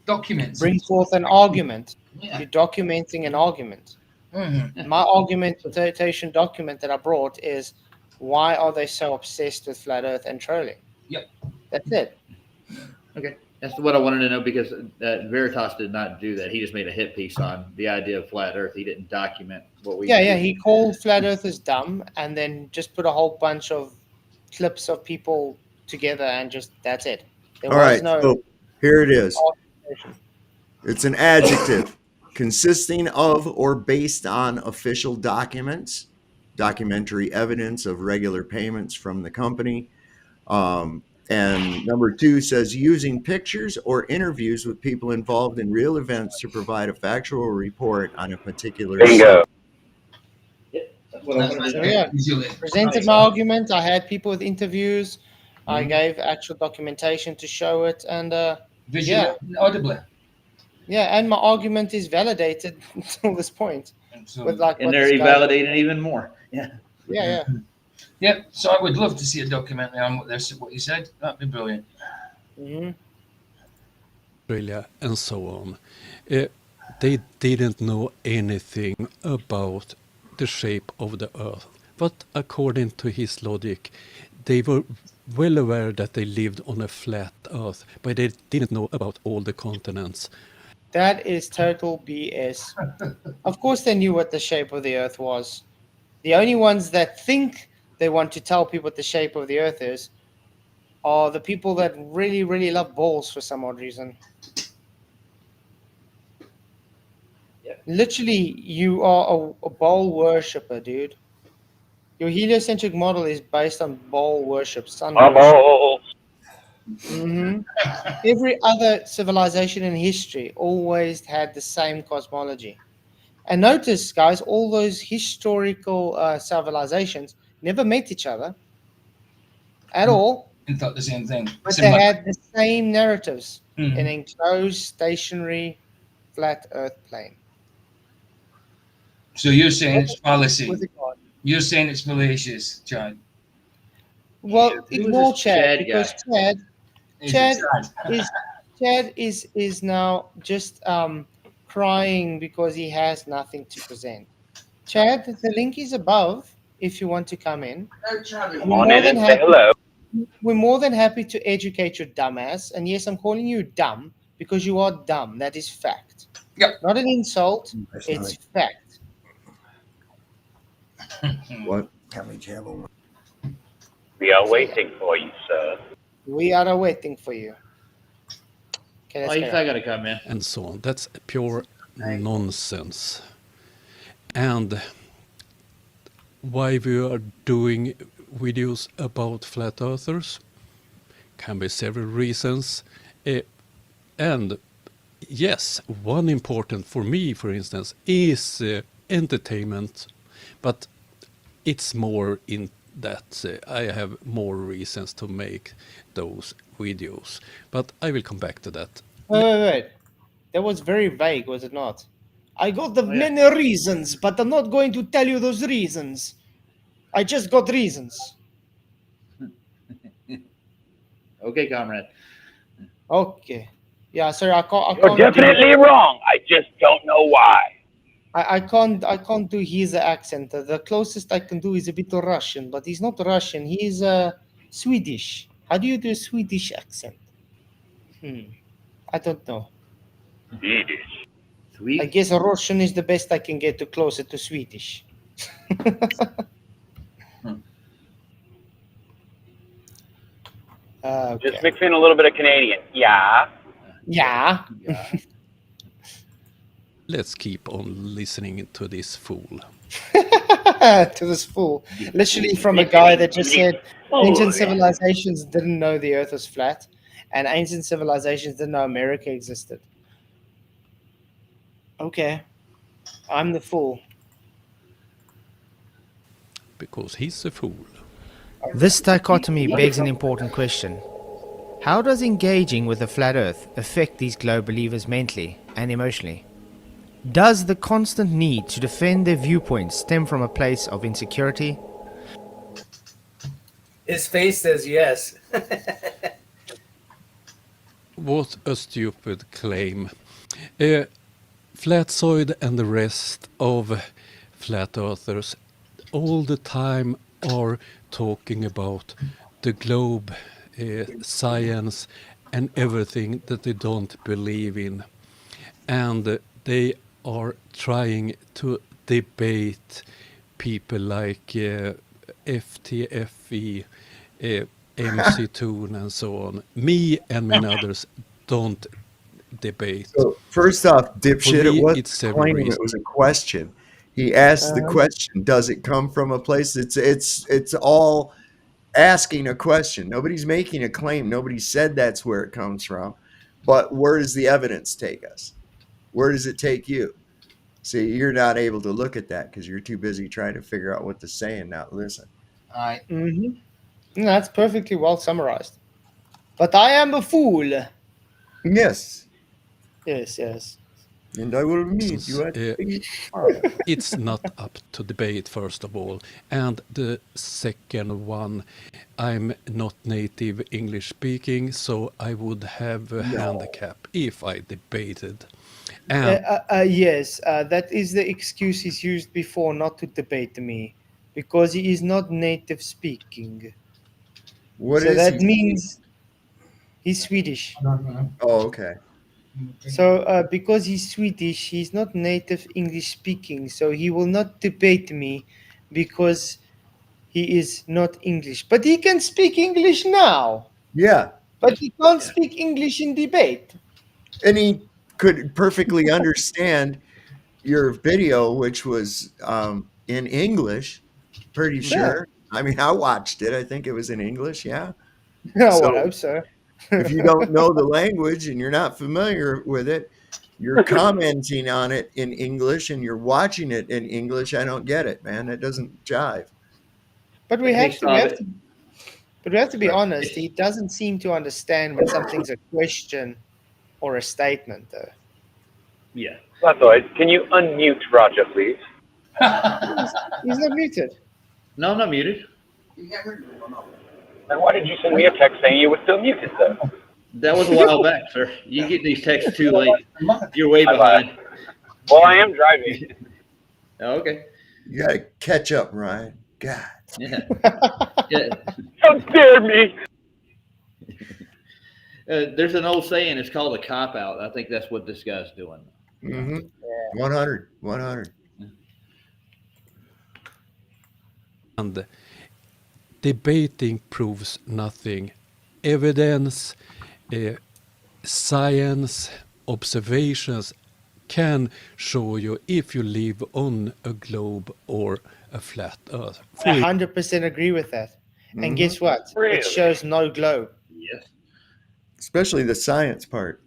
document, bring forth an argument. Yeah. You're documenting an argument. Mm-hmm. My argumentation document that I brought is why are they so obsessed with flat Earth and trolling? Yep. That's it. Okay. That's what I wanted to know because Veritas did not do that. He just made a hit piece on the idea of flat Earth. He didn't document what we. Yeah. He called flat Earthers dumb and then just put a whole bunch of clips of people together and just that's it. There All was right. no So here it is. It's an adjective consisting of or based on official documents, documentary evidence of regular payments from the company. And number 2 says using pictures or interviews with people involved in real events to provide a factual report on a particular subject. Presented my argument. I had people with interviews. I gave actual documentation to show it, and visually, audibly. Yeah, and my argument is validated until this point. With and they're validating even more. Yeah. Yeah, so I would love to see a documentary on what you said. That'd be brilliant. Australia and so on. They didn't know anything about the shape of the Earth. But according to his logic, they were well aware that they lived on a flat Earth, but they didn't know about all the continents. That is total BS. Of course they knew what the shape of the Earth was. The only ones that think they want to tell people what the shape of the Earth is are the people that really, really love balls for some odd reason. Yep. Literally, you are a ball worshipper, dude. Your heliocentric model is based on ball worship, sun worship. Every other civilization in history always had the same cosmology. And notice, guys, all those historical civilizations never met each other at all. And thought the same thing. But Similar. they had the same narratives. Mhm. An enclosed, stationary, flat Earth plane. So you're saying it's fallacy. With a God. You're saying it's fallacious, Chad. Well, Who was ignore this Chad Chad because guy? Chad is now just crying because he has nothing to present. Chad, the link is above if you want to come in. Come on in and say hello. We're more than happy to educate your dumbass. And yes, I'm calling you dumb because you are dumb. That is fact. Yep. Not an insult. It's fact. What? We are waiting for you, sir. We are waiting for you. Okay, Oh, let's you go. I gotta come in. And so on. That's pure nonsense. And why we are doing videos about flat earthers can be several reasons. And yes, one important for me, for instance, is entertainment. But it's more in that I have more reasons to make those videos. But I will come back to that. Wait. That was very vague, was it not? I got the many reasons, but I'm not going to tell you those reasons. I just got reasons. Okay, comrade. Okay. Yeah, sorry, I can't. You're definitely wrong. I just don't know why. I can't do his accent. The closest I can do is a bit of Russian, but he's not Russian. He's Swedish. How do you do a Swedish accent? I don't know. Swedish. I guess Russian is the best I can get to closer to Swedish. Okay. Just mix in a little bit of Canadian. Yeah. Yeah. Let's keep on listening to this fool. To this fool. Literally from a guy that just said ancient civilizations didn't know the earth was flat and ancient civilizations didn't know America existed. Okay. I'm the fool. Because he's a fool. This dichotomy begs an important question. How does engaging with the flat earth affect these globe believers mentally and emotionally? Does the constant need to defend their viewpoints stem from a place of insecurity? His face says yes. What a stupid claim. Flatzoid and the rest of flat earthers all the time are talking about the globe, science and everything that they don't believe in. And they are trying to debate people like FTFE, MC Toon and so on. Me and many others don't debate. So first off, dipshit, For me, it wasn't it's a several claim, it reasons. was a question. He asked the question, does it come from a place? It's all asking a question. Nobody's making a claim. Nobody said that's where it comes from. But where does the evidence take us? Where does it take you? See, you're not able to look at that because you're too busy trying to figure out what to say and not listen. That's perfectly well summarized. But I am a fool. Yes. Yes. And I will meet you at It's not up to debate, first of all. And the second one, I'm not native English speaking, so I would have a handicap if I debated. And Yes, that is the excuse he's used before not to debate me, because he is not native speaking. What so is that he? means he's Swedish. Oh, okay. So because he's Swedish, he's not native English speaking, so he will not debate me because he is not English. But he can speak English now. Yeah. But he can't speak English in debate. And he could perfectly understand your video, which was in English, pretty sure. I mean, I watched it. I think it was in English, yeah. No, I hope so. If you don't know the language and you're not familiar with it, you're commenting on it in English and you're watching it in English. I don't get it, man. It doesn't jive. But we have to. But we have to be Sorry. honest. He doesn't seem to understand when something's a question or a statement, though. Yeah. Flatzoid, can you unmute Raja, please? He's not muted. No, I'm not muted. And why did you send me a text saying you were still muted, though? That was a while back, sir. You get these texts too late. You're way behind. Well, I am driving. Okay. You got to catch up, Ryan. God. Yeah. Yeah. How dare me! There's an old saying. It's called a cop out. I think that's what this guy's doing. Mm-hmm. 100. And debating proves nothing. Evidence, science, observations can show you if you live on a globe or a flat earth. I 100% agree with that. And guess what? Really? It shows no globe. Yes. Especially the science part.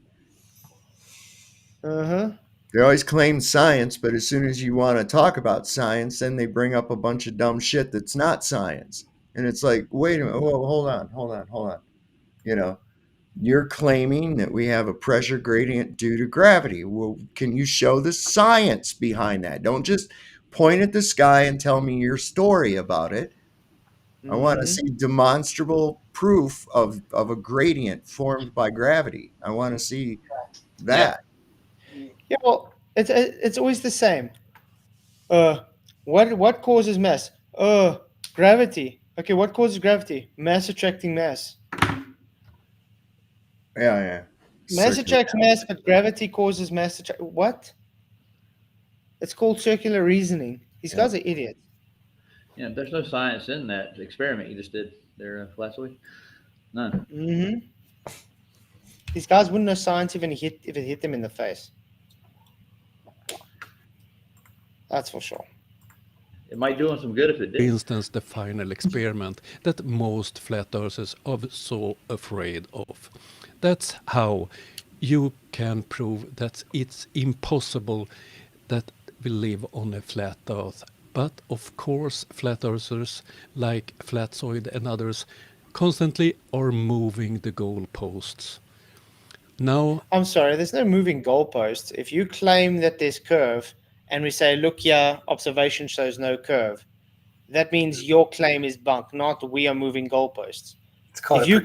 Uh-huh. They always claim science, but as soon as you want to talk about science, then they bring up a bunch of dumb shit that's not science. And it's like, wait a minute, whoa, hold on. You know, you're claiming that we have a pressure gradient due to gravity. Well, can you show the science behind that? Don't just point at the sky and tell me your story about it. I want to see demonstrable proof of a gradient formed by gravity. I want to see that. Yeah, well, it's always the same. What causes mass? Gravity. Okay, what causes gravity? Mass attracting mass. Yeah. Mass attracts mass, but gravity causes mass attract. What? It's called circular reasoning. These guys are idiots. Yeah, there's no science in that experiment you just did there, Flatzoid. None. Mm-hmm. These guys wouldn't know science if it hit them in the face. That's for sure. It might do them some good if it did. For instance, the final experiment that most flat earthers are so afraid of. That's how you can prove that it's impossible that we live on a flat earth. But of course, flat earthers like Flatzoid and others constantly are moving the goalposts. Now, I'm sorry, there's no moving goalposts. If you claim that there's curve and we say, look here, observation shows no curve, that means your claim is bunk, not we are moving goalposts. It's called if you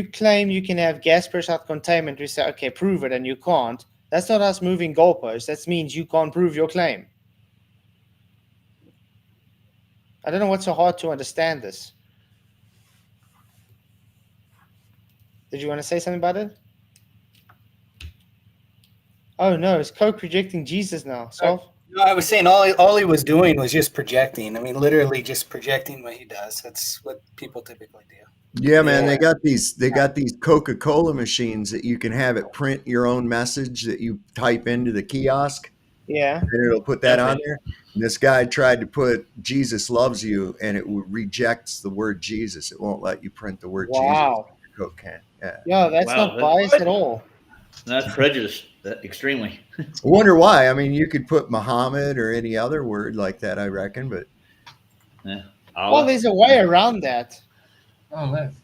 claim you can have gas pressure out containment, we say, okay, prove it, and you can't. That's not us moving goalposts. That means you can't prove your claim. I don't know what's so hard to understand this. Did you want to say something about it? Oh no, is Coke rejecting Jesus now? So No, I was saying all he was doing was just projecting. I mean, literally just projecting what he does. That's what people typically do. Yeah, man, they got these Coca-Cola machines that you can have it print your own message that you type into the kiosk. Yeah. And it'll put that on there. And this guy tried to put Jesus loves you, and it rejects the word Jesus. It won't let you print the word Jesus on your Coke can. Yeah, that's not biased at all. That's prejudice, extremely. I wonder why. I mean, you could put Muhammad or any other word like that, I reckon, but yeah. Well, there's a way around that. Oh, man.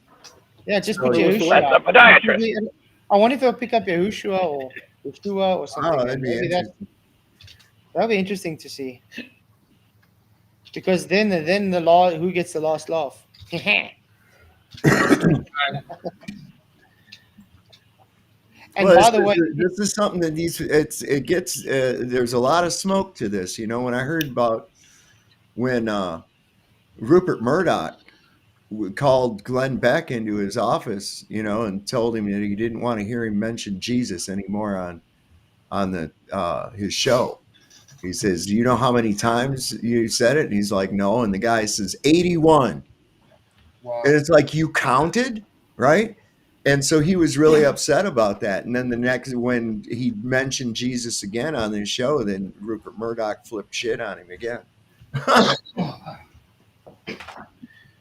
Yeah, just put Yahushua. That's a podiatrist. I wonder if they'll pick up Yahushua or Yeshua or something. Oh, that'd be interesting. That'll be interesting to see. Because then the law, who gets the last laugh? And well, by the way, this is something that there's a lot of smoke to this. You know, when I heard about when Rupert Murdoch called Glenn Beck into his office, you know, and told him that he didn't want to hear him mention Jesus anymore on his show. He says, "Do you know how many times you said it?" And he's like, "No." And the guy says, 81. Wow. And it's like, you counted, right? And so he was really upset about that. And then when he mentioned Jesus again on his show, then Rupert Murdoch flipped shit on him again.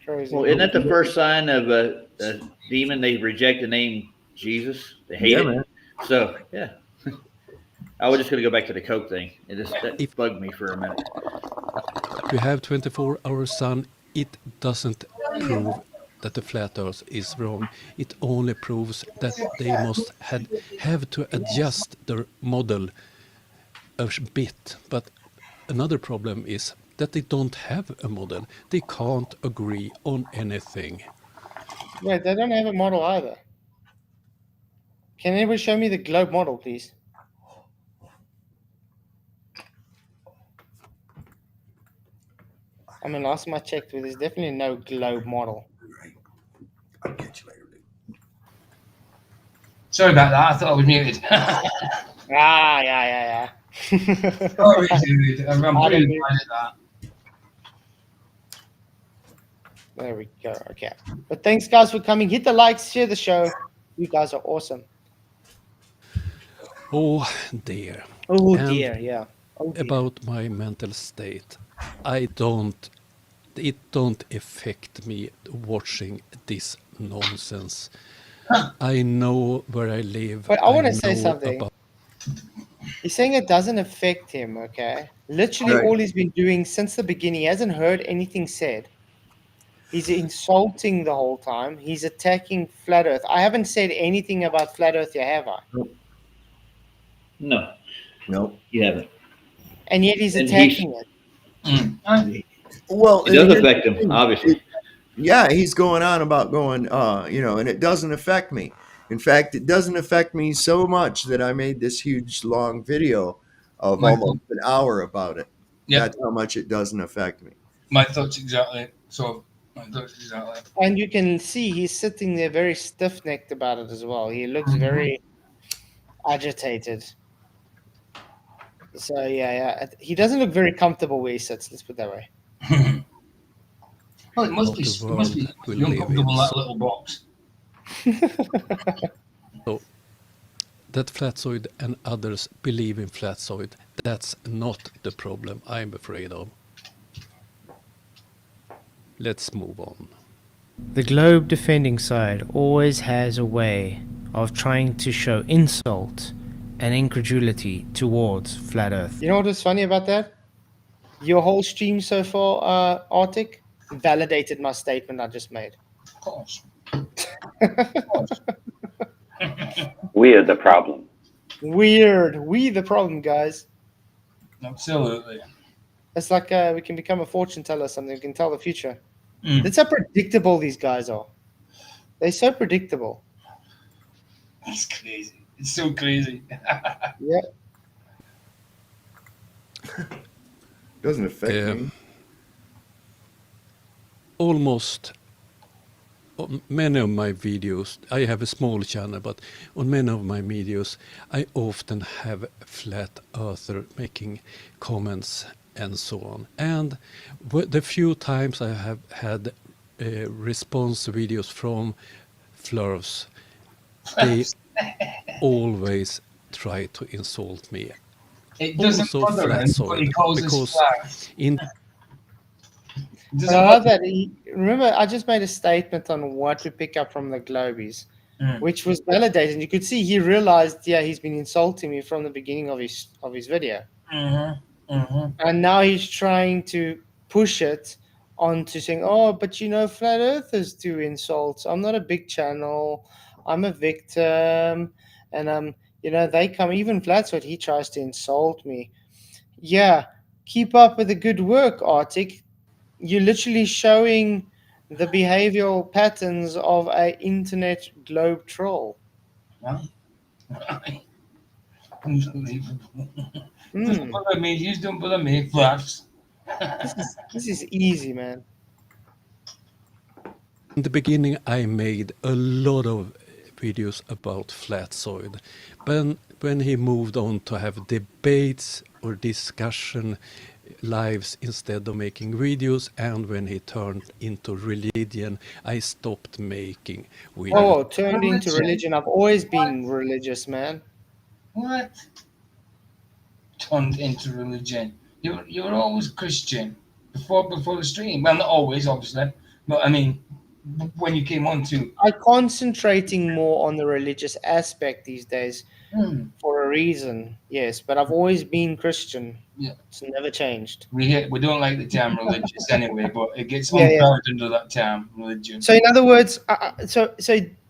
Crazy. Well, isn't that the first sign of a demon? They reject the name Jesus. They hate it. Man. So, yeah. I was just going to go back to the Coke thing. That bugged me for a minute. We have 24-hour sun it doesn't prove that the flat Earth is wrong. It only proves that they must have to adjust their model a bit. But another problem is that they don't have a model. They can't agree on anything. Wait, they don't have a model either. Can anybody show me the globe model, please? I mean, last time I checked, there's definitely no globe model. I'll catch you later. Sorry about that. I thought I was muted. Yeah. Sorry, dude. I'm pretty bad at that. There we go. Okay. But thanks, guys, for coming. Hit the likes, share the show. You guys are awesome. Oh dear. Oh And dear, yeah. Oh dear. about my mental state, it don't affect me watching this nonsense. I know where I live. But I want to say know something. about- He's saying it doesn't affect him, okay? Literally Right. all he's been doing since the beginning, he hasn't heard anything said. He's insulting the whole time. He's attacking Flat Earth. I haven't said anything about Flat Earth yet, have I? No, No. you haven't. And yet he's And attacking it. Well, It does here's affect the him, thing. obviously. Yeah, he's going on about going, and it doesn't affect me. In fact, it doesn't affect me so much that I made this huge long video of almost an hour about it. Yep. That's how much it doesn't affect me. My thoughts exactly. So, my thoughts exactly. And you can see he's sitting there very stiff-necked about it as well. He looks very agitated. So, yeah. He doesn't look very comfortable where he sits. Let's put it that way. Well, it must be The world will live uncomfortable in. that little box. So that Flatzoid and others believe in Flatzoid, that's not the problem I'm afraid of. Let's move on. The globe defending side always has a way of trying to show insult and incredulity towards Flat Earth. You know what was funny about that? Your whole stream so far, Arctic, validated my statement I just made. Of course. We are the problem. Weird. We the problem, guys. Absolutely. It's like we can become a fortune teller or something. We can tell the future. Mm. That's how predictable these guys are. They're so predictable. It's crazy. It's so crazy. Yeah. Doesn't affect me. Almost on many of my videos, I have a small channel, but on many of my videos, I often have flat earther making comments and so on. And the few times I have had response videos from Flurfs, they always try to insult me. It doesn't Also bother him, but he Flatzoid, calls us because flat. in I love that. Remember, I just made a statement on what we pick up from the Globies, which was validated. And you could see he realized, he's been insulting me from the beginning of his video. And now he's trying to push it onto saying, oh, but Flat Earthers do insults. I'm not a big channel. I'm a victim. And, they come, even Flatzoid, he tries to insult me. Yeah, keep up with the good work, Arctic. You're literally showing the behavioral patterns of an internet globe troll. Unbelievable. Doesn't bother me. You don't bother me. Flats. This is easy, man. In the beginning, I made a lot of videos about Flatzoid. But when he moved on to have debates or discussion lives instead of making videos, and when he turned into religion, I stopped making videos. Oh, turned into religion. I've always been religious, man. What? Turned into religion. You were always Christian before the stream. Well, not always, obviously. But I mean, when you came on to, I'm concentrating more on the religious aspect these days for a reason, yes, but I've always been Christian. Yeah. It's never changed. We don't like the term religious anyway, but it gets Yeah, yeah. uncovered under that term, religion. So in other words, so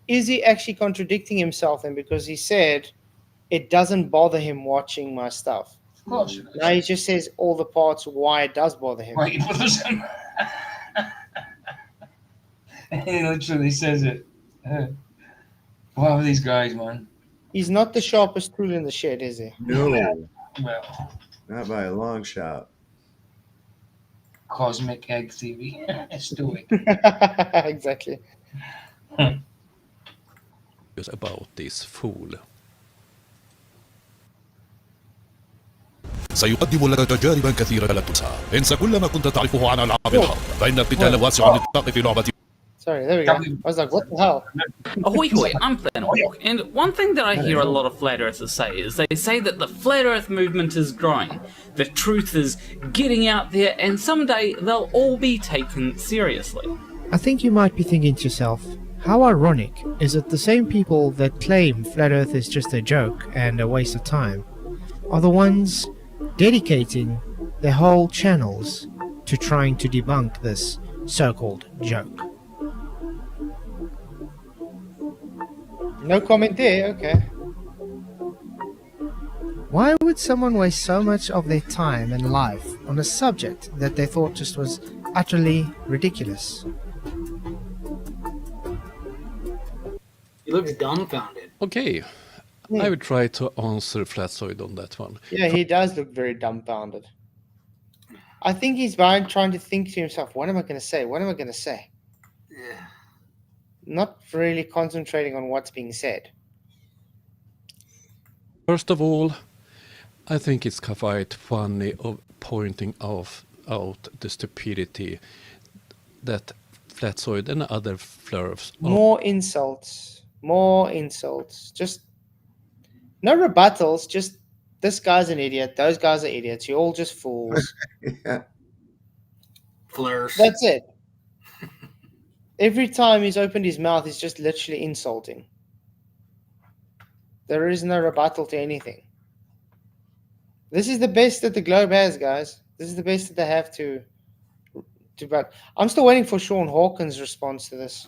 is he actually contradicting himself then? Because he said it doesn't bother him watching my stuff. Of course. Now he just says all the parts why it does bother him. Why it bothers him. He literally says it. What are these guys, man? He's not the sharpest tool in the shed, is he? No, Well, not by a long shot. cosmic egg theory. Stoic. Exactly. About this fool. سيقدم لك تجاربا كثيرة لا تنسى. انسى كل ما كنت تعرفه عن ألعاب الحرب، فإن القتال واسع النطاق في لعبة. Sorry, there we go. I was like, what the hell? Ahoy hoy, I'm Flanahawk, and one thing that I hear a lot of flat earthers say is they say that the flat earth movement is growing, the truth is getting out there, and someday they'll all be taken seriously. I think you might be thinking to yourself, how ironic is it the same people that claim Flat Earth is just a joke and a waste of time are the ones dedicating their whole channels to trying to debunk this so-called joke. No comment there, okay. Why would someone waste so much of their time and life on a subject that they thought just was utterly ridiculous? He looks dumbfounded. Okay, I will try to answer Flatzoid on that one. Yeah, he does look very dumbfounded. I think he's trying to think to himself, what am I going to say? What am I going to say? Yeah. Not really concentrating on what's being said. First of all, I think it's quite funny of pointing out the stupidity that Flatzoid and other flurfs. More insults. Just no rebuttals. Just this guy's an idiot. Those guys are idiots. You're all just fools. Yeah. Flurs. That's it. Every time he's opened his mouth, he's just literally insulting. There is no rebuttal to anything. This is the best that the globe has, guys. This is the best that they have to. But I'm still waiting for Sean Hawkins' response to this.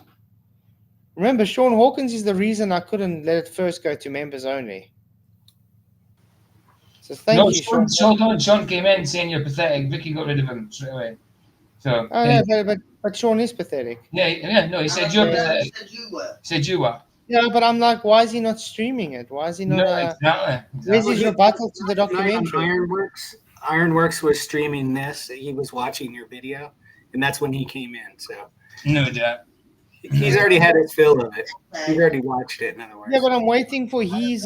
Remember, Sean Hawkins is the reason I couldn't let it first go to members only. So thank you, Sean. Sean came in saying you're pathetic. Vicky got rid of him straight away. So. Oh yeah, but Sean is pathetic. Yeah. No, he said you're pathetic. He said you were. Yeah, but I'm like, why is he not streaming it? Why is he not? No, exactly. Where's his rebuttal to the documentary? Ironworks was streaming this. He was watching your video, and that's when he came in. So no doubt. He's already had his fill of it. He's already watched it. In other words. Yeah, but I'm waiting for his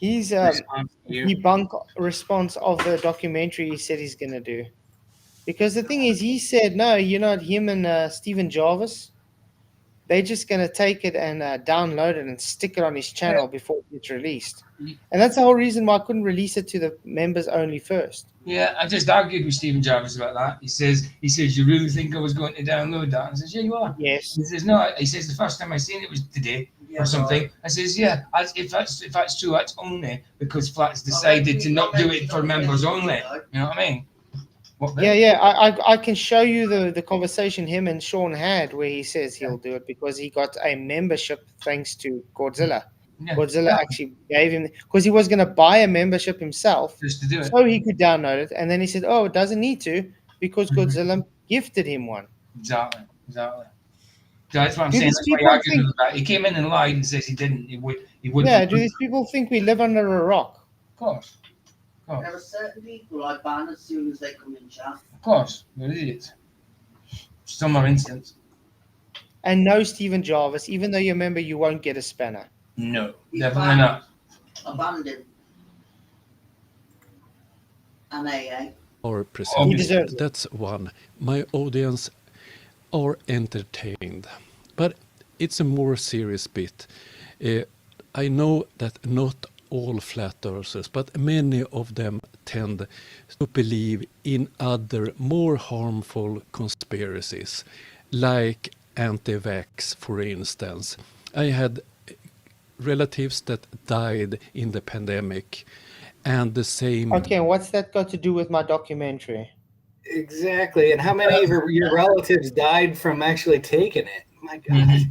debunk response of the documentary he said he's gonna do. Because the thing is, he said, no, you're not him and Stephen Jarvis. They're just going to take it and download it and stick it on his channel before it gets released. And that's the whole reason why I couldn't release it to the members only first. Yeah, I just argued with Stephen Jarvis about that. He says, you really think I was going to download that? I says, yeah, you are. Yes. He says, no. He says, the first time I seen it was today or something. I says, yeah, if that's true, that's only because Flats decided to not do it for members only. You know what I mean? Yeah. I can show you the conversation him and Sean had where he says he'll do it because he got a membership thanks to Godzilla. Yeah. Godzilla actually gave him because he was going to buy a membership himself just to do it, so he could download it, and then he said, "Oh, it doesn't need to because Godzilla gifted him one." Exactly. That's what I'm saying. That's what he argued about. He came in and lied and says he didn't. He wouldn't. Yeah. Do these people think we live under a rock? Of course. There are certain people I ban as soon as they come in chat. Of course, you're idiots. Some are instance. And no Stephen Jarvis, even though you're a member, you won't get a spanner. No, definitely not. Abandoned. An AA. Or present. That's one. My audience are entertained, but it's a more serious bit. I know that not all flat earthers, but many of them tend to believe in other more harmful conspiracies, like anti-vax, for instance. I had relatives that died in the pandemic, and the same. Okay, what's that got to do with my documentary? Exactly. And how many of your relatives died from actually taking it? My God.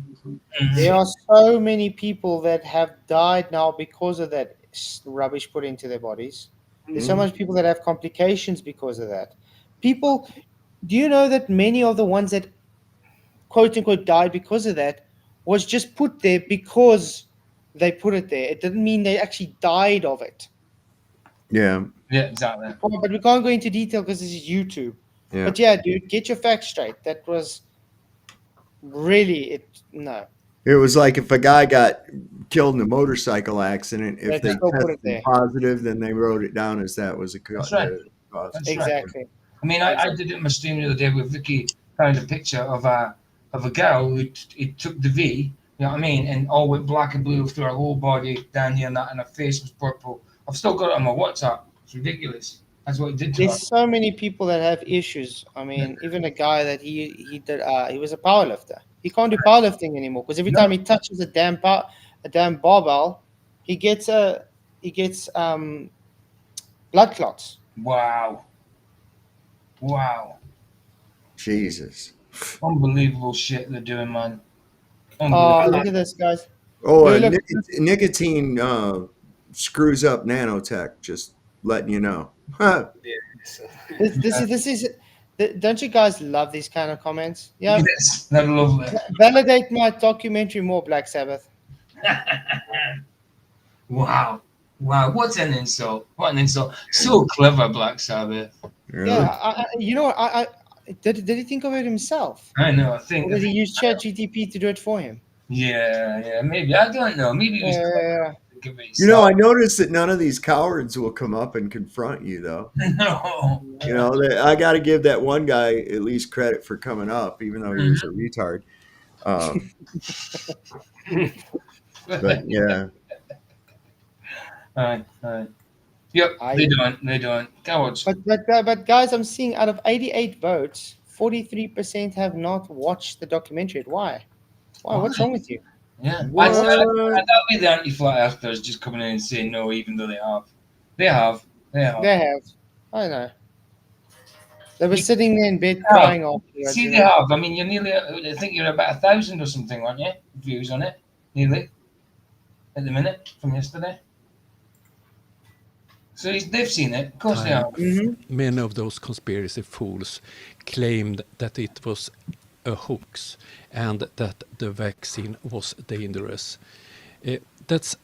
There are so many people that have died now because of that rubbish put into their bodies. There's so much people that have complications because of that. People, do you know that many of the ones that quote unquote died because of that was just put there because they put it there? It didn't mean they actually died of it. Yeah. Yeah, exactly. But we can't go into detail because this is YouTube. Yeah. But yeah, dude, get your facts straight. That was really it. No. It was like if a guy got killed in a motorcycle accident, if They they still put it tested there. positive, then they wrote it down as that was a That's right. cause. That's Exactly. right. I mean, I did it in my stream the other day with Vicky. Found a picture of a girl who took the V. You know what I mean? And all went black and blue through her whole body down here, and that, and her face was purple. I've still got it on my WhatsApp. It's ridiculous. That's what it did to her. There's so many people that have issues. I mean, even a guy that he did he was a powerlifter. He can't do powerlifting anymore because every time he touches a damn barbell, he gets blood clots. Wow. Wow. Jesus. Unbelievable shit they're doing, man. Oh, look at this, guys. Oh, Look, nicotine screws up nanotech. Just letting you know. This is. Don't you guys love these kind of comments? Yeah. Yes, they're lovely. Validate my documentary more, Black Sabbath. Wow. Wow. What an insult. What an insult. So clever, Black Sabbath. Yeah. You know, did he think of it himself? I know. I think. Or did he use ChatGPT to do it for him? Yeah. Maybe. I don't know. Maybe it was clever. You know, I noticed that none of these cowards will come up and confront you, though. No. You know, I got to give that one guy at least credit for coming up, even though he was a retard. But yeah. All right. Yep, they don't. Cowards. But guys, I'm seeing out of 88 votes, 43% have not watched the documentary. Why? What's wrong with you? Yeah. That'll be the anti-flat earthers just coming in and saying no, even though they have. They have. I know. They were sitting there in bed crying afterwards. See, they have. I mean, you're nearly, I think you're about 1,000 or something, aren't you? Views on it. Nearly. At the minute, from yesterday. So they've seen it. Of course they have. Many of those conspiracy fools claimed that it was a hoax and that the vaccine was dangerous. That's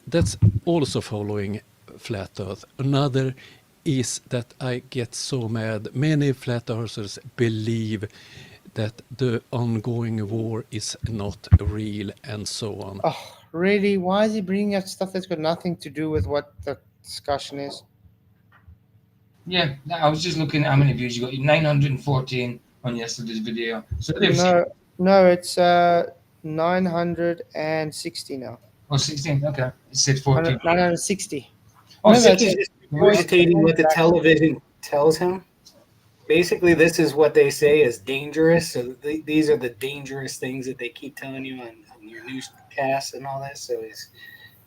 also following Flat Earth. Another is that I get so mad. Many Flat Earthers believe that the ongoing war is not real and so on. Oh, really? Why is he bringing up stuff that's got nothing to do with what the discussion is? Yeah, I was just looking at how many views you got. 914 on yesterday's video. So No, it's 960 now. Oh, 16. Okay, it said 14. 960. Oh, he's just regurgitating what the television tells him. Basically, this is what they say is dangerous. So these are the dangerous things that they keep telling you on your newscasts and all that. So he's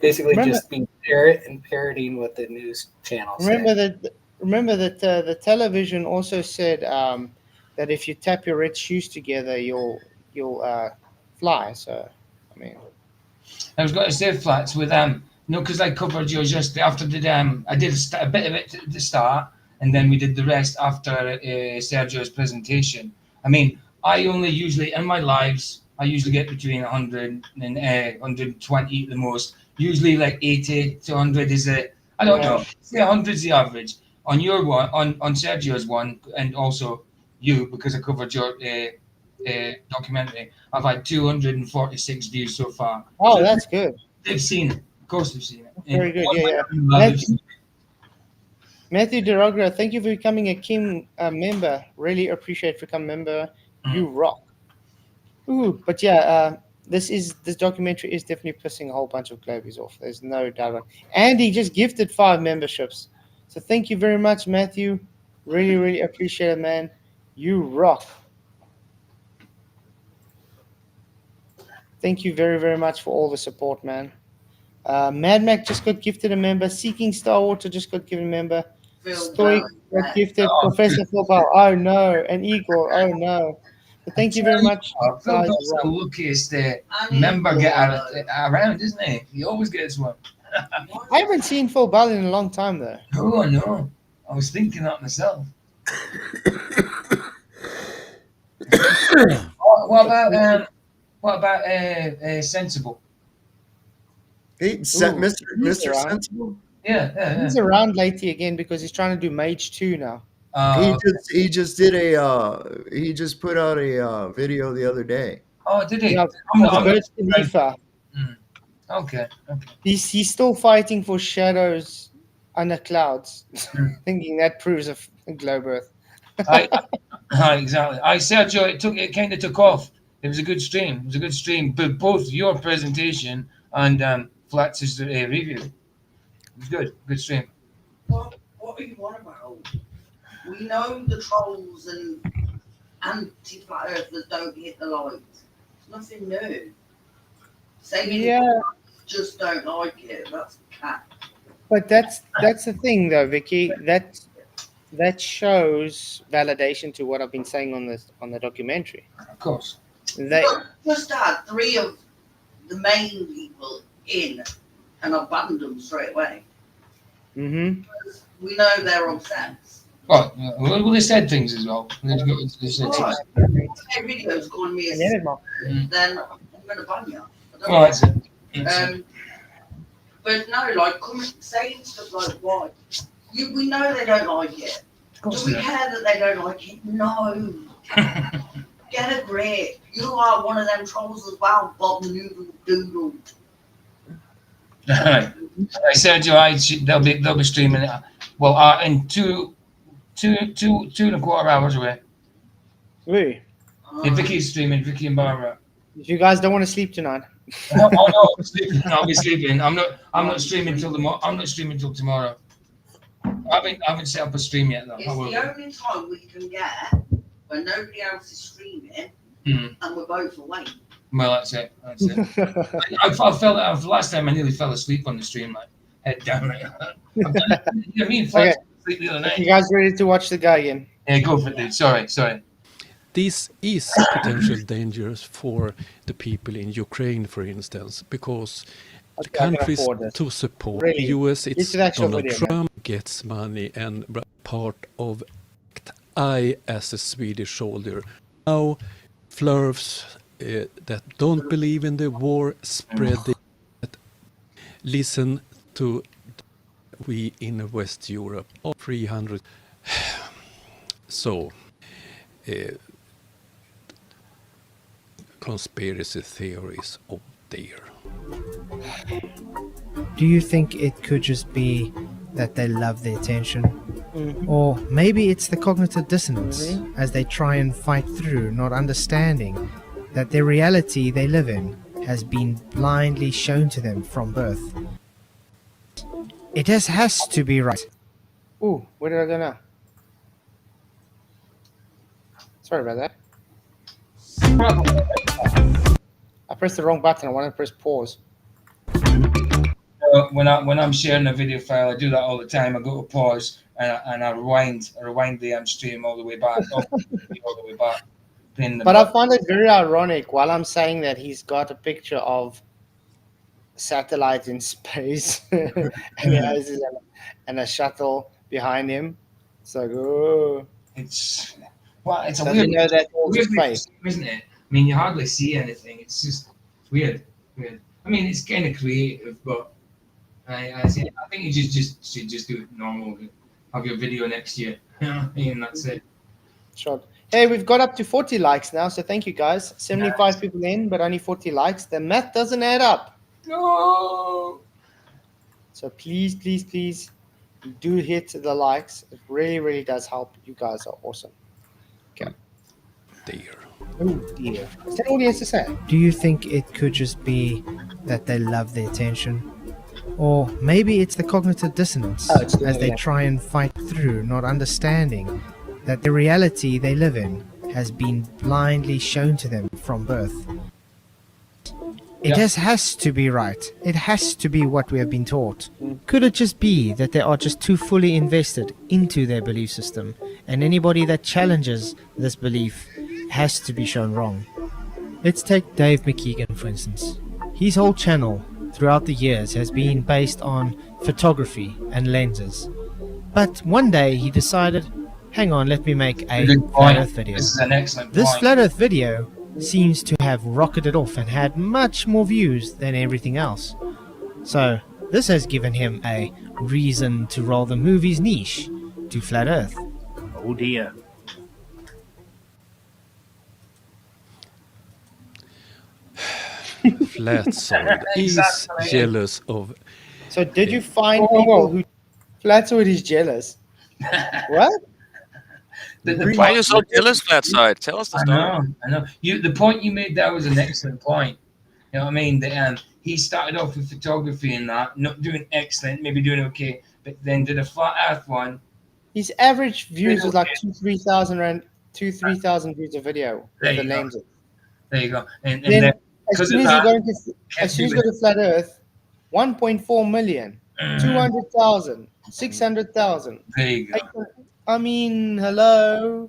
basically just being parroting what the news channels say. Remember that the television also said that if you tap your red shoes together, you'll fly. So, I mean, I was going to say Flats with because I covered yours yesterday after the I did a bit of it at the start, and then we did the rest after Sergio's presentation. I mean, I only usually in my lives I usually get between 100 and 120 at the most. Usually like 80 to 100 is I don't know. Say 100 is the average. On your one, on Sergio's one, and also you, because I covered your documentary, I've had 246 views so far. Oh, so that's good. They've seen it. Of course they've seen it. Very good, yeah. Matthew DeRogra, thank you for becoming a Kim member. Really appreciate for becoming a member. You rock. Ooh, but yeah, this documentary is definitely pissing a whole bunch of globies off. There's no doubt about it. And he just gifted 5 memberships. So thank you very much, Matthew. Really, really appreciate it, man. You rock. Thank you very, very much for all the support, man. Mad Mac just got gifted a member. Seeking Star Water just got given a member. Stoic got gifted. Professor Phil Bell. Oh no. And Igor. Oh no. But thank you very much, Phil guys. Bell's the luckiest member getter around, isn't he? He always gets one. I haven't seen Phil Bell in a long time though. Oh no. I was thinking that myself. What about Sensible? Hey, Mr. Sensible. Yeah. He's around lately again because he's trying to do Mage 2 now. He just did he just put out a video the other day. Oh, did he? Yeah, Okay. He's still fighting for shadows under clouds, thinking that proves a globe Earth. Exactly. Sergio, it kind of took off. It was a good stream. But both your presentation and Flatz's review. It was good. Good stream. What are you on about? We know the trolls and anti-flat earthers don't hit the light. It's nothing new. Saying just don't like it. That's cat. But that's the thing, though, Vicky. That shows validation to what I've been saying on the documentary. Of course. They just had 3 of the main people in, and I banned them straight away. Mm-hmm. We know they're upset. Well, they said things as well. They said Right. If videos calling me then I'm going to ban you. That's it. But no, like saying stuff like why? We know they don't like it. Do we care that they don't like it? No. Get a grip. You are one of them trolls as well, Bob Noodle Doodle. Right. Sergio, they'll be streaming it. Well, in two and a quarter hours away. Really? Yeah, Vicky's streaming. Vicky and Barbara. If you guys don't want to sleep tonight. No, I'll be sleeping. I'm not streaming till tomorrow. I'm not streaming till tomorrow. I haven't set up a stream yet though. It's the only time we can get when nobody else is streaming and we're both awake. Well, that's it. I fell last time. I nearly fell asleep on the stream, like head down. Sleep the other night. You guys ready to watch the guy again? Yeah, go for it, dude. Sorry. This is potential dangerous for the people in Ukraine, for instance, because the countries to support US, it's Donald Trump gets money and part of I, as a Swedish soldier, now flurfs that don't believe in the war, spreading. Listen to we in West Europe, 300. So, conspiracy theories out there. Do you think it could just be that they love the attention? Or maybe it's the cognitive dissonance as they try and fight through not understanding that the reality they live in has been blindly shown to them from birth. It has to be right. Ooh, where did I go now? Sorry about that. I pressed the wrong button. I wanted to press pause. When I'm sharing a video file, I do that all the time. I go to pause and I rewind the stream all the way back. But I find it very ironic while I'm saying that he's got a picture of satellite in space and a shuttle behind him. It's like, oh. It's a Does weird. he know that all weird space? Isn't it? I mean, you hardly see anything. It's just weird. I mean, it's kind of creative, but I think you should just do it normal. Have your video next year. And that's it. Sure. Hey, we've got up to 40 likes now, so thank you guys. 75 people in, but only 40 likes. The math doesn't add up. No. So please do hit the likes. It really, really does help. You guys are awesome. Okay. Oh dear. Is that all he has to say? Do you think it could just be that they love the attention? Or maybe it's the cognitive dissonance as they try and fight through not understanding that the reality they live in has been blindly shown to them from birth. It has to be right. It has to be what we have been taught. Could it just be that they are just too fully invested into their belief system, and anybody that challenges this belief has to be shown wrong? Let's take Dave McKeegan, for instance. His whole channel throughout the years has been based on photography and lenses. But one day he decided, hang on, let me make a flat earth video. This is an excellent This point. flat earth video seems to have rocketed off and had much more views than everything else. So this has given him a reason to rather move his niche to flat earth. Oh dear. Flatzoid is jealous of. So did you find people who Flatzoid is jealous? What? Why are you so jealous, Flatzoid? Tell us the story. I know. The point you made there was an excellent point. You know what I mean? He started off with photography and that, not doing excellent, maybe doing okay, but then did a flat earth one. His average views was like 2,000-3,000 views a video There with the you go. names. There you go. And Then as because soon of as you that, go to Flat Earth, 1.4 million, 200,000, 600,000. There you go. I mean, hello.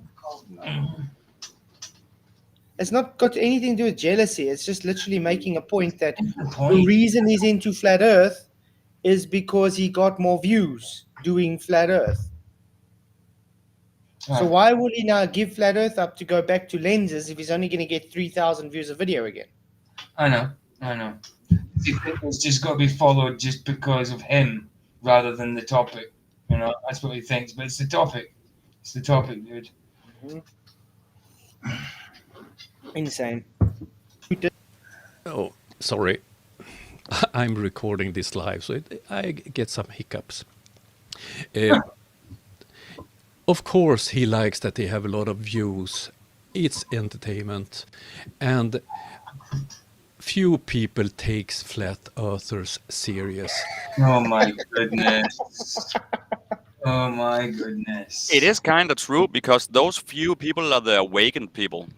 It's not got anything to do with jealousy. It's just literally making a point that the reason he's into Flat Earth is because he got more views doing Flat Earth. So why would he now give Flat Earth up to go back to lenses if he's only going to get 3,000 views a video again? I know. It's just got to be followed just because of him rather than the topic. You know, that's what he thinks. But it's the topic. It's the topic, dude. Insane. Oh, sorry. I'm recording this live, so I get some hiccups. Of course, he likes that they have a lot of views. It's entertainment. And few people takes flat earthers serious. Oh my goodness. Oh my goodness. It is kind of true because those few people are the awakened people.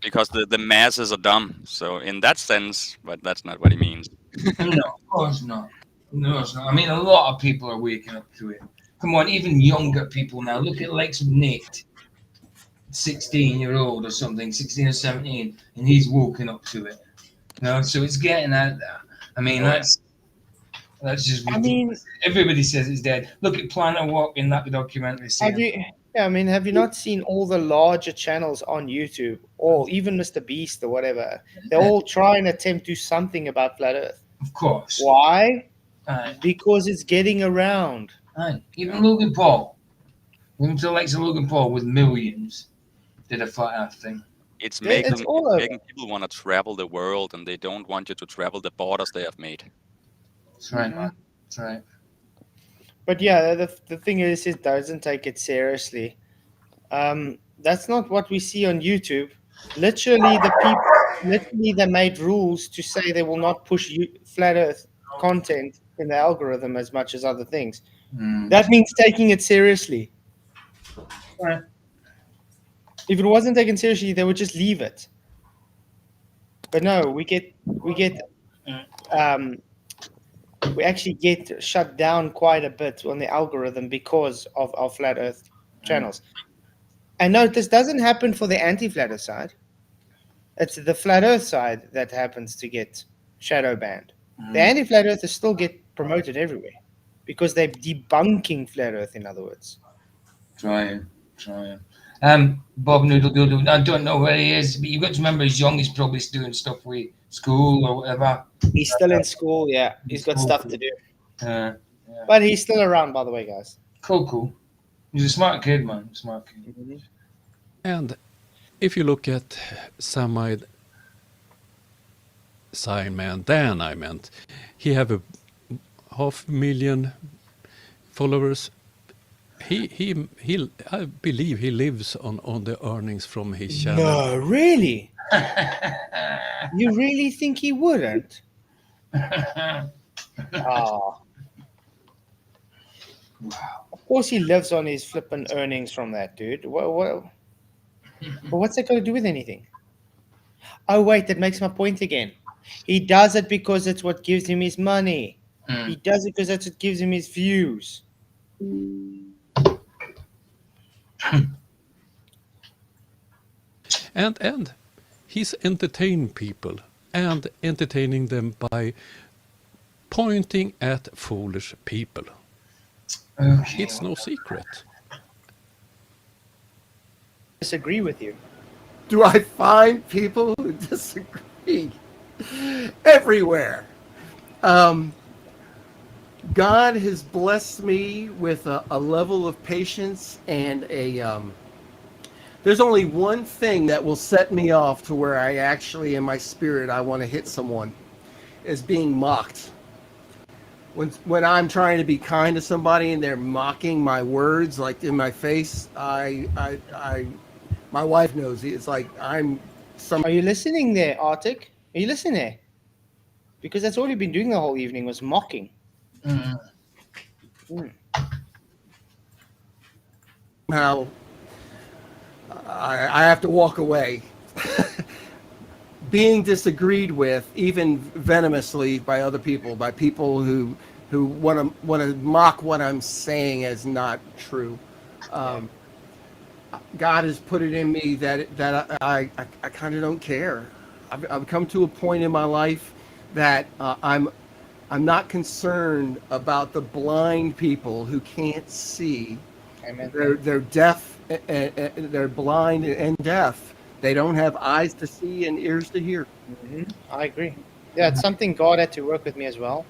Because the masses are dumb. So in that sense, but that's not what he means. No, of course not. No, it's not. I mean, a lot of people are waking up to it. Come on, even younger people now. Look at the likes of Nate, 16-year-old or something, 16 or 17, and he's woken up to it. You know, so it's getting out there. I mean, that's just ridiculous. I mean, everybody says it's dead. Look at Planet Walk in that documentary. Have you not seen all the larger channels on YouTube, or even Mr. Beast or whatever? They all try and attempt to do something about Flat Earth. Of course. Why? Because it's getting around. Even Logan Paul. Even to the likes of Logan Paul with millions did a Flat Earth thing. It's It's making all over. people want to travel the world, and they don't want you to travel the borders they have made. That's right, man. That's right. But yeah, the thing is, it doesn't take it seriously. That's not what we see on YouTube. Literally, they made rules to say they will not push Flat Earth content in the algorithm as much as other things. That means taking it seriously. Right. If it wasn't taken seriously, they would just leave it. But no, we actually get shut down quite a bit on the algorithm because of our Flat Earth channels. And note, this doesn't happen for the anti-Flat Earth side. It's the Flat Earth side that happens to get shadow banned. The anti-Flat Earthers still get promoted everywhere because they're debunking Flat Earth, in other words. Trying. Bob Noodle Doodle, I don't know where he is, but you've got to remember he's young, he's probably doing stuff with school or whatever. He's still in school, yeah. He's got stuff to do. But he's still around, by the way, guys. Cool. He's a smart kid, man. Smart kid. And if you look at Samide Signman Dan, I meant, he have a 500,000 followers. He I believe he lives on the earnings from his channel. No, really? You really think he wouldn't? Oh. Wow. Of course he lives on his flippin' earnings from that, dude. But what's that got to do with anything? Oh, wait, that makes my point again. He does it because it's what gives him his money. Mm. He does it because that's what gives him his views. And he's entertaining people and entertaining them by pointing at foolish people. Okay. It's no secret. Disagree with you. Do I find people who disagree? Everywhere. God has blessed me with a level of patience and there's only one thing that will set me off to where I actually, in my spirit, I want to hit someone, is being mocked. When I'm trying to be kind to somebody and they're mocking my words, like in my face, my wife knows. It's like I'm. Are you listening there, Arctic? Are you listening there? Because that's all you've been doing the whole evening was mocking. Mm. How I have to walk away. Being disagreed with, even venomously, by other people, by people who want to mock what I'm saying as not true. God has put it in me that I kind of don't care. I've come to a point in my life that I'm not concerned about the blind people who can't see. Amen. They're deaf, they're blind and deaf. They don't have eyes to see and ears to hear. Mm-hmm. I agree. Yeah, it's something God had to work with me as well.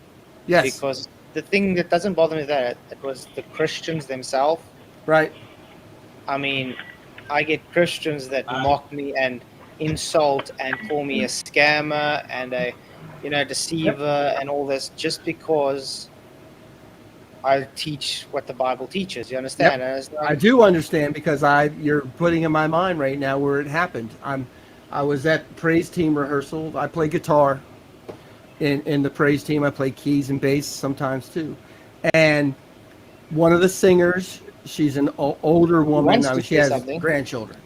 Yes. Because the thing that doesn't bother me that it was the Christians themselves. Right. I mean, I get Christians that mock me and insult and call me a scammer and a, deceiver and all this just because I teach what the Bible teaches. You understand? Yep. I do understand because you're putting in my mind right now where it happened. I was at praise team rehearsal. I play guitar in the praise team. I play keys and bass sometimes too. And one of the singers, she's an older woman. I mean, she has grandchildren,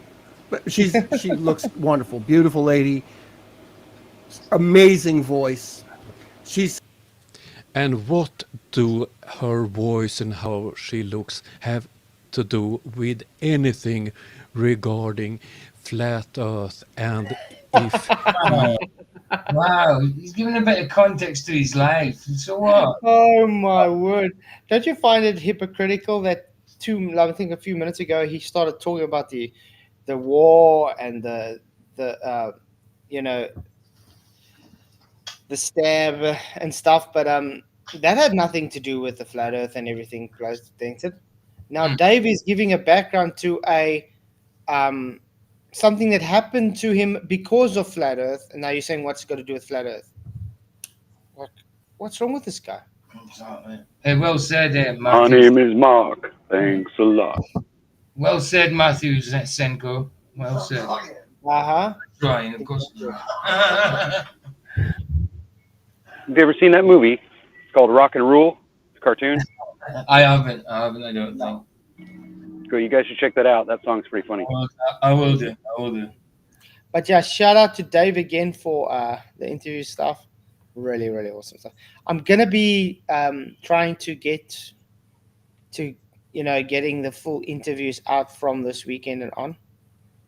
but she looks wonderful, beautiful lady, amazing voice. And what do her voice and how she looks have to do with anything regarding flat Earth and if Wow, he's giving a bit of context to his life. So what? Oh my word! Don't you find it hypocritical that I think a few minutes ago he started talking about the war and the stab and stuff, but that had nothing to do with the flat Earth and everything close to Now Dave is giving a background to a something that happened to him because of flat Earth, and now you're saying what's got to do with flat Earth? What's wrong with this guy? Hey, well said, My Matthew. name is Mark. Thanks a lot. Well said, Matthew Senko. Well said. Uh-huh. Trying, of course. Have you ever seen that movie? It's called Rock and Rule. It's a cartoon. I haven't. I don't think. Cool. You guys should check that out. That song's pretty funny. I will do. But yeah, shout out to Dave again for the interview stuff. Really, really awesome stuff. I'm gonna be trying to get to getting the full interviews out from this weekend and on.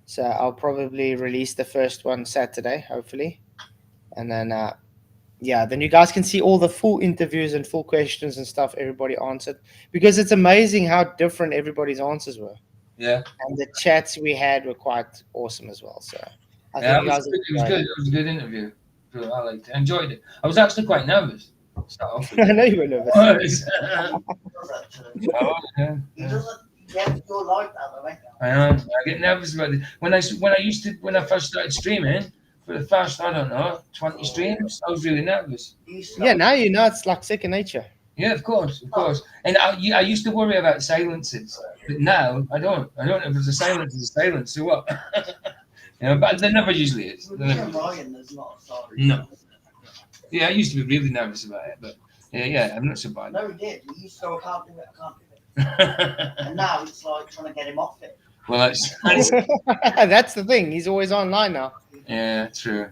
So I'll probably release the first one Saturday, hopefully, and then then you guys can see all the full interviews and full questions and stuff everybody answered, because it's amazing how different everybody's answers were. Yeah. And the chats we had were quite awesome as well. So I Yeah, think it was good. It was a good interview. I liked it. I enjoyed it. I was actually quite nervous. I know you were nervous. You're like that, though, ain't you? I know. I get nervous about it. When I first started streaming for the first 20 streams, I was really nervous. Yeah, now you know it's like second nature. Yeah, of course. And I used to worry about silences, but now I don't. I don't know if there's a silence. There's a silence. So what? But there never usually is. No. Yeah, I used to be really nervous about it, but yeah, I'm not so bad. No, he did. He used to go, I can't do it. And now it's like trying to get him off it. Well, that's that's the thing. He's always online now. Yeah, true.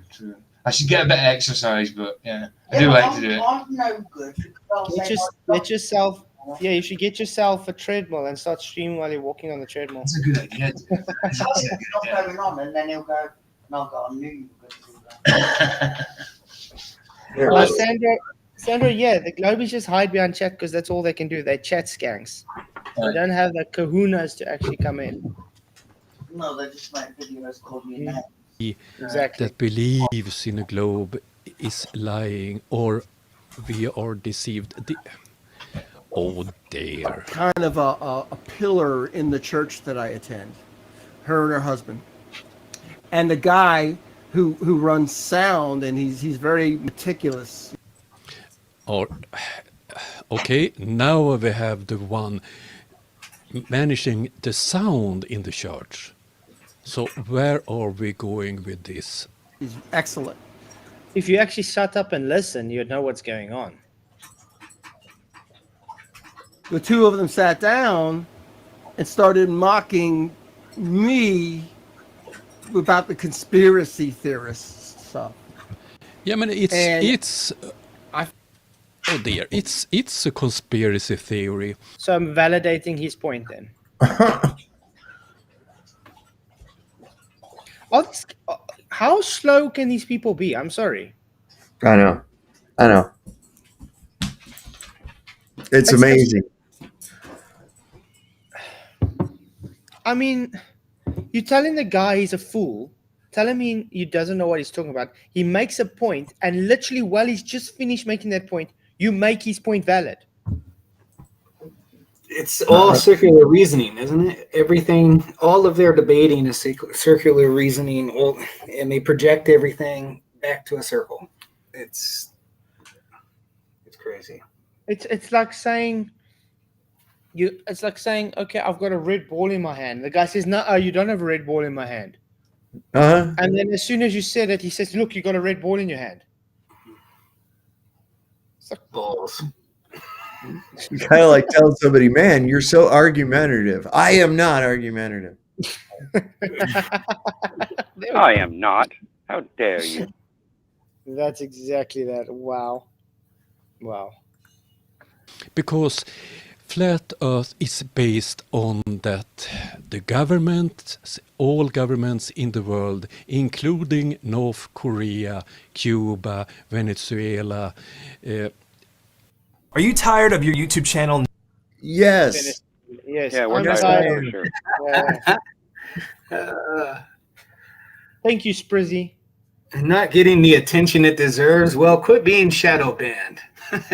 I should get a bit of exercise, but yeah, I do like to do it. I'm no good. Get yourself. Yeah, you should get yourself a treadmill and start streaming while you're walking on the treadmill. That's a good idea. What's going on? And then he'll go, no, God, I knew you were going to do that. Sandra, yeah, the Globies just hide behind chat because that's all they can do. They're chat skanks. They don't have the kahunas to actually come in. No, they just make videos called me a name. Exactly. That believes in a globe is lying, or we are deceived. Oh dear. Kind of a pillar in the church that I attend. Her and her husband. And the guy who runs sound, and he's very meticulous. Okay, now we have the one managing the sound in the church. So where are we going with this? He's excellent. If you actually shut up and listen, you'd know what's going on. The two of them sat down and started mocking me about the conspiracy theorists stuff. Yeah, I mean, oh dear, it's a conspiracy theory. So I'm validating his point then. How slow can these people be? I'm sorry. I know. It's amazing. I mean, you're telling the guy he's a fool, telling him he doesn't know what he's talking about. He makes a point, and literally while he's just finished making that point, you make his point valid. It's all circular reasoning, isn't it? Everything, all of their debating is circular reasoning, and they project everything back to a circle. It's crazy. It's like saying okay, I've got a red ball in my hand. The guy says, no, you don't have a red ball in my hand. Uh-huh. And then as soon as you said it, he says, look, you got a red ball in your hand. It's like balls. You kind of like tell somebody, man, you're so argumentative. I am not argumentative. I am not. How dare you? That's exactly that. Wow. Because flat Earth is based on that the all governments in the world, including North Korea, Cuba, Venezuela. Are you tired of your YouTube channel? Yes. Yes. Yeah, we're tired. Sure. Thank you, Sprizzy. Not getting the attention it deserves. Well, quit being shadow banned.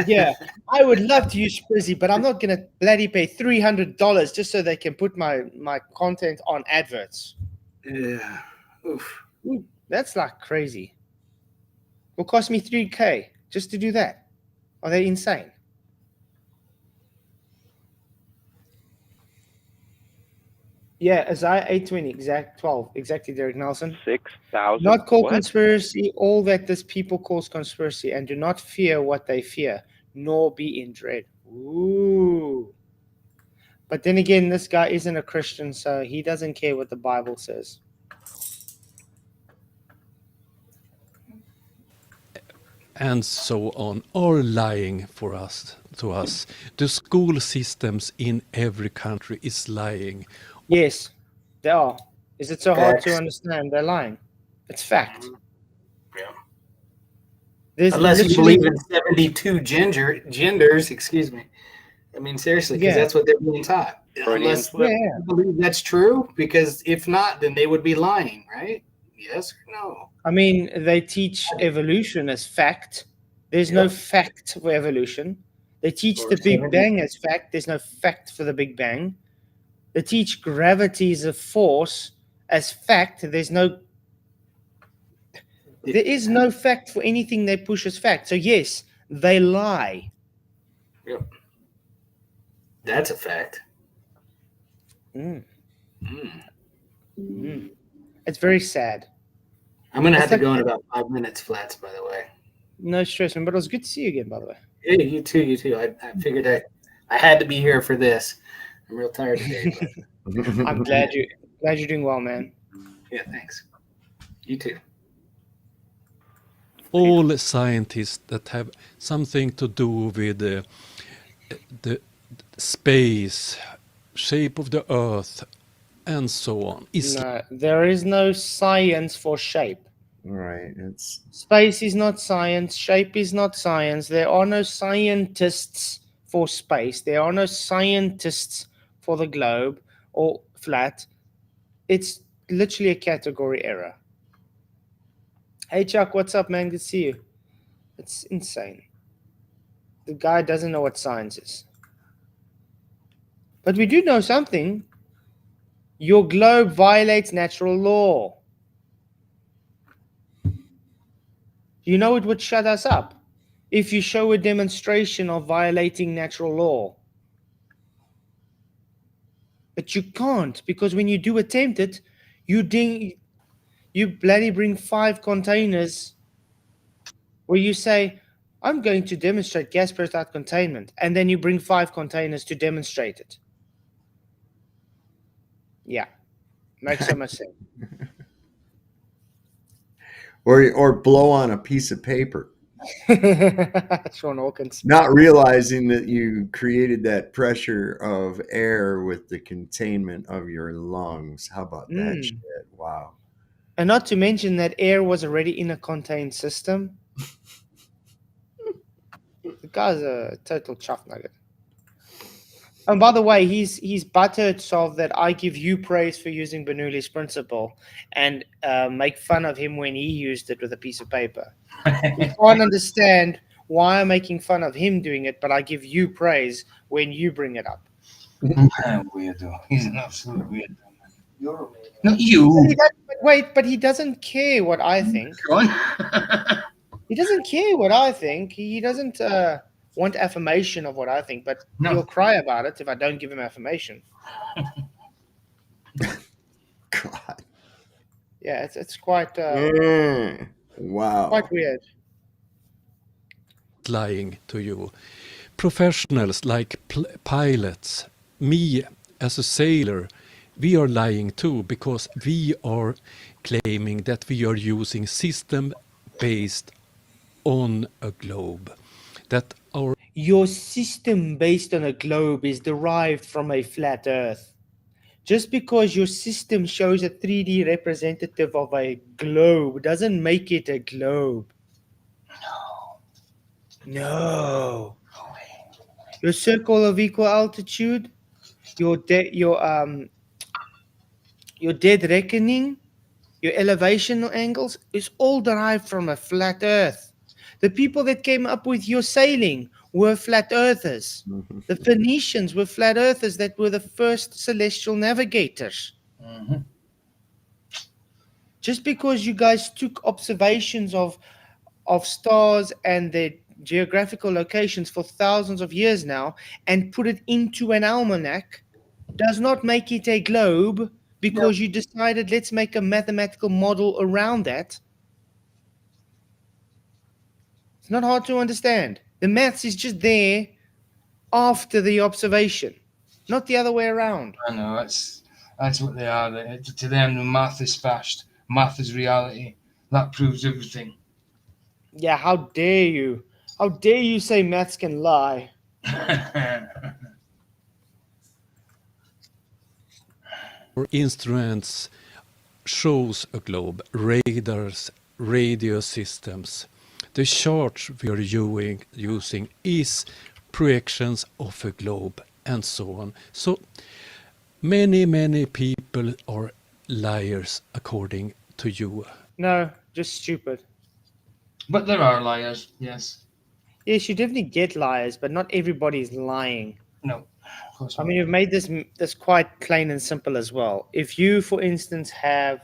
Yeah, I would love to use Sprizzy, but I'm not going to bloody pay $300 just so they can put my content on adverts. Yeah. Oof. That's like crazy. It will cost me $3,000 just to do that. Are they insane? Yeah, Isaiah 8:20, exact 12, exactly, Derek Nelson. 6,000. Not call What? conspiracy all that this people calls conspiracy, and do not fear what they fear, nor be in dread. Ooh. But then again, this guy isn't a Christian, so he doesn't care what the Bible says. And so on, are lying to us. The school systems in every country is lying. Yes, they are. Is it so hard to understand? They're lying. It's fact. Yeah. Unless you believe in 72 genders, excuse me. I mean, seriously, because that's what they're being taught. Unless you believe that's true, because if not, then they would be lying, right? Yes or no? I mean, they teach evolution as fact. There's no fact for evolution. They teach the Big Bang as fact. There's no fact for the Big Bang. They teach gravity is a force as fact. There is no fact for anything they push as fact. So yes, they lie. Yep. That's a fact. It's very sad. I'm going to have to go in about 5 minutes, Flats, by the way. No stress, man, but it was good to see you again, by the way. Yeah, you too. I figured I had to be here for this. I'm real tired today. But... I'm glad you're doing well, man. Yeah, thanks. You too. all scientists that have something to do with the space, shape of the Earth, and so on. No, there is no science for shape. Right. It's Space is not science. Shape is not science. There are no scientists for space. There are no scientists for the globe or flat. It's literally a category error. Hey Chuck, what's up, man? Good to see you. It's insane. The guy doesn't know what science is. But we do know something. Your globe violates natural law. You know it would shut us up if you show a demonstration of violating natural law. But you can't, because when you do attempt it, you bloody bring 5 containers where you say, I'm going to demonstrate gas perovskite containment, and then you bring 5 containers to demonstrate it. Yeah, makes so much sense. or blow on a piece of paper. Sean Hawkins. Not realizing that you created that pressure of air with the containment of your lungs. How about that shit? Wow. And not to mention that air was already in a contained system. The guy's a total chuff nugget. And by the way, he's butthurt solved that I give you praise for using Bernoulli's principle and make fun of him when he used it with a piece of paper. You can't understand why I'm making fun of him doing it, but I give you praise when you bring it up. Weirdo. He's an absolute weirdo. You're a weirdo. Not you. But he doesn't care what I think. He doesn't care what I think. He doesn't want affirmation of what I think, but he'll cry about it if I don't give him affirmation. God. Yeah, it's quite wow. Quite weird. Lying to you. Professionals like pilots, me as a sailor, we are lying too, because we are claiming that we are using system based on a globe. That your system based on a globe is derived from a flat Earth. Just because your system shows a 3D representative of a globe doesn't make it a globe. No. Your circle of equal altitude, your dead reckoning, your elevation angles is all derived from a flat Earth. The people that came up with your sailing were flat earthers. The Phoenicians were flat earthers that were the first celestial navigators. Just because you guys took observations of stars and their geographical locations for thousands of years now and put it into an almanac does not make it a globe, because you decided let's make a mathematical model around that. It's not hard to understand. The maths is just there after the observation, not the other way around. I know, that's what they are. To them, the math is fast. Math is reality. That proves everything. Yeah, how dare you? How dare you say maths can lie? Our instruments shows a globe, radars, radio systems. The chart we are using is projections of a globe, and so on. So many people are liars according to you. No, just stupid. But there are liars, yes. Yes, you definitely get liars, but not everybody is lying. No, of course I not. mean, you've made this quite plain and simple as well. If you, for instance, have,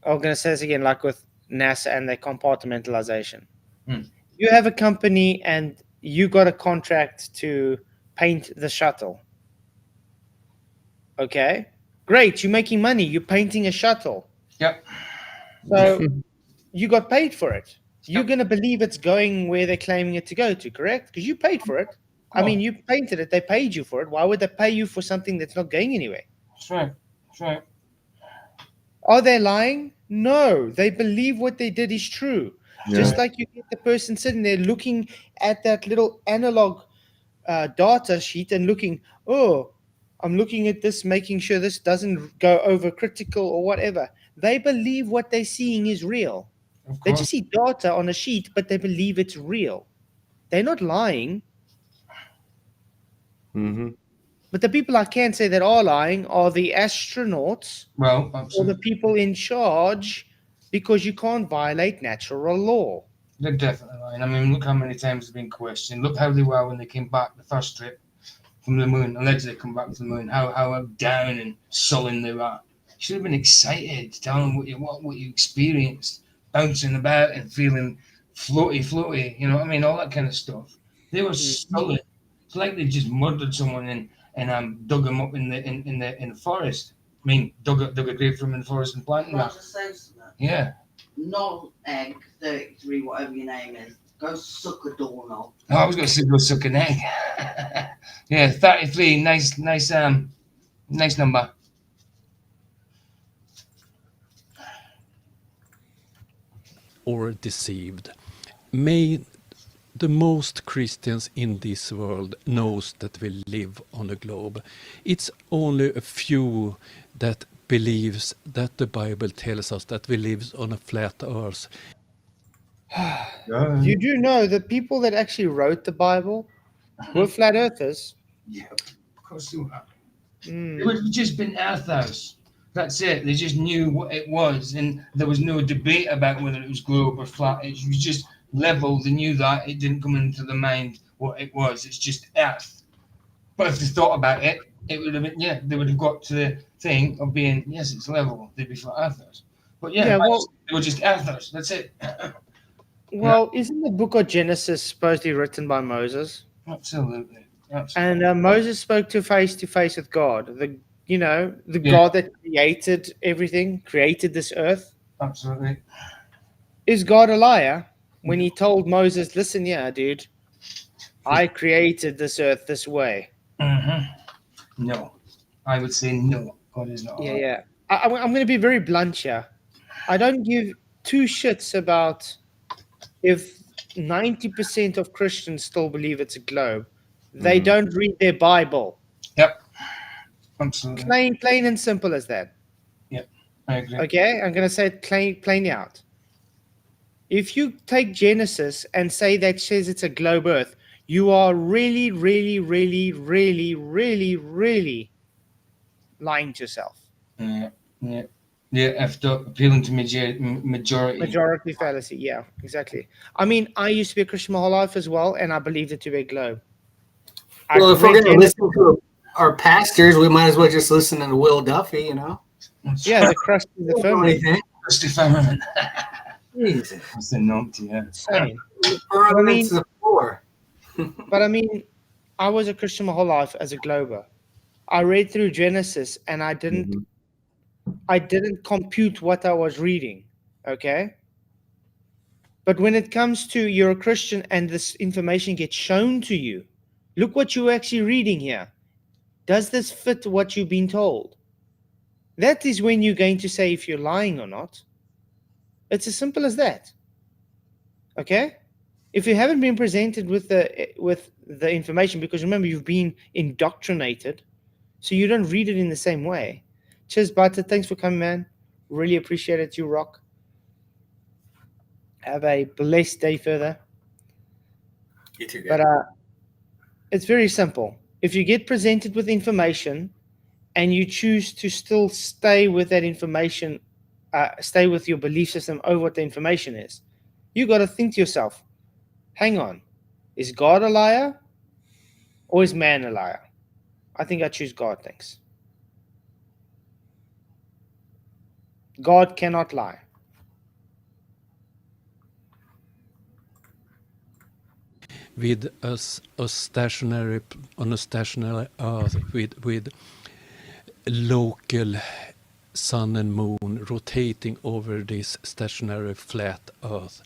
I'm going to say this again, like with NASA and their compartmentalization. You have a company and you got a contract to paint the shuttle. Okay, great. You're making money. You're painting a shuttle. Yep. So you got paid for it. You're going to believe it's going where they're claiming it to go to, correct? Because you paid for it. I mean, you painted it. They paid you for it. Why would they pay you for something that's not going anywhere? That's right. That's right. Are they lying? No, they believe what they did is true. Yeah. Just like you get the person sitting there looking at that little analog data sheet and looking, oh, I'm looking at this, making sure this doesn't go over critical or whatever. They believe what they're seeing is real. They just see data on a sheet, but they believe it's real. They're not lying. Mm-hmm. But the people I can say that are lying are the astronauts or the people in charge, because you can't violate natural law. They're definitely lying. I mean, look how many times they've been questioned. Look how they were when they came back the first trip from the moon. Allegedly come back from the moon. How down and sullen they were. You should have been excited, telling them what you experienced, bouncing about and feeling floaty. You know what I mean? All that kind of stuff. They were sullen. It's like they just murdered someone and dug them up in the forest. I mean, dug a grave for him in the forest and planted them. Yeah. Null Egg 33, whatever your name is, go suck a doorknob. Oh, I was going to say go suck an egg. Yeah, 33, nice number. Or deceived. May the most Christians in this world knows that we live on a globe. It's only a few that believes that the Bible tells us that we live on a flat earth. You do know the people that actually wrote the Bible were flat earthers. Yeah, of course they were. It would have just been earthers. That's it. They just knew what it was, and there was no debate about whether it was globe or flat. It was just level. They knew that. It didn't come into the mind what it was. It's just earth. But if they thought about it, it would have been, yeah, they would have got to the thing of being, yes, it's level. They'd be flat earthers. But yeah, they were just earthers. That's it. Well, isn't the book of Genesis supposedly written by Moses? Absolutely. And Moses spoke to face with God. The God that created everything, created this earth. Absolutely. Is God a liar when he told Moses, listen, dude, I created this earth this way? Mm-hmm. No. I would say no. God is not a liar. Yeah. I'm going to be very blunt here. I don't give two shits about if 90% of Christians still believe it's a globe. They don't read their Bible. Yep. Absolutely. Plain and simple as that. Yep. I agree. Okay? I'm going to say it plainly out. If you take Genesis and say that says it's a globe earth, you are really, really, really, really, really, really lying to yourself. Yeah, after appealing to majority. Majority fallacy, yeah, exactly. I mean, I used to be a Christian my whole life as well, and I believed it to be a globe. Well, if we're going to listen to our pastors, we might as well just listen to Will Duffy, you know? Yeah, the crust of the firmament. Crusty firmament. Jesus. That's a numpty, yeah. Insane. But I mean, I was a Christian my whole life as a glober. I read through Genesis, and I didn't compute what I was reading, okay? But when it comes to you're a Christian and this information gets shown to you, look what you're actually reading here. Does this fit what you've been told? That is when you're going to say if you're lying or not. It's as simple as that. Okay? If you haven't been presented with the information, because remember, you've been indoctrinated, so you don't read it in the same way. Cheers, Butter. Thanks for coming, man. Really appreciate it. You rock. Have a blessed day further. You too, but it's very simple. If you get presented with information and you choose to still stay with that information, stay with your belief system over what the information is, you got to think to yourself, hang on, is God a liar or is man a liar? I think I choose God, thanks. God cannot lie. With a stationary Earth with local sun and moon rotating over this stationary flat Earth,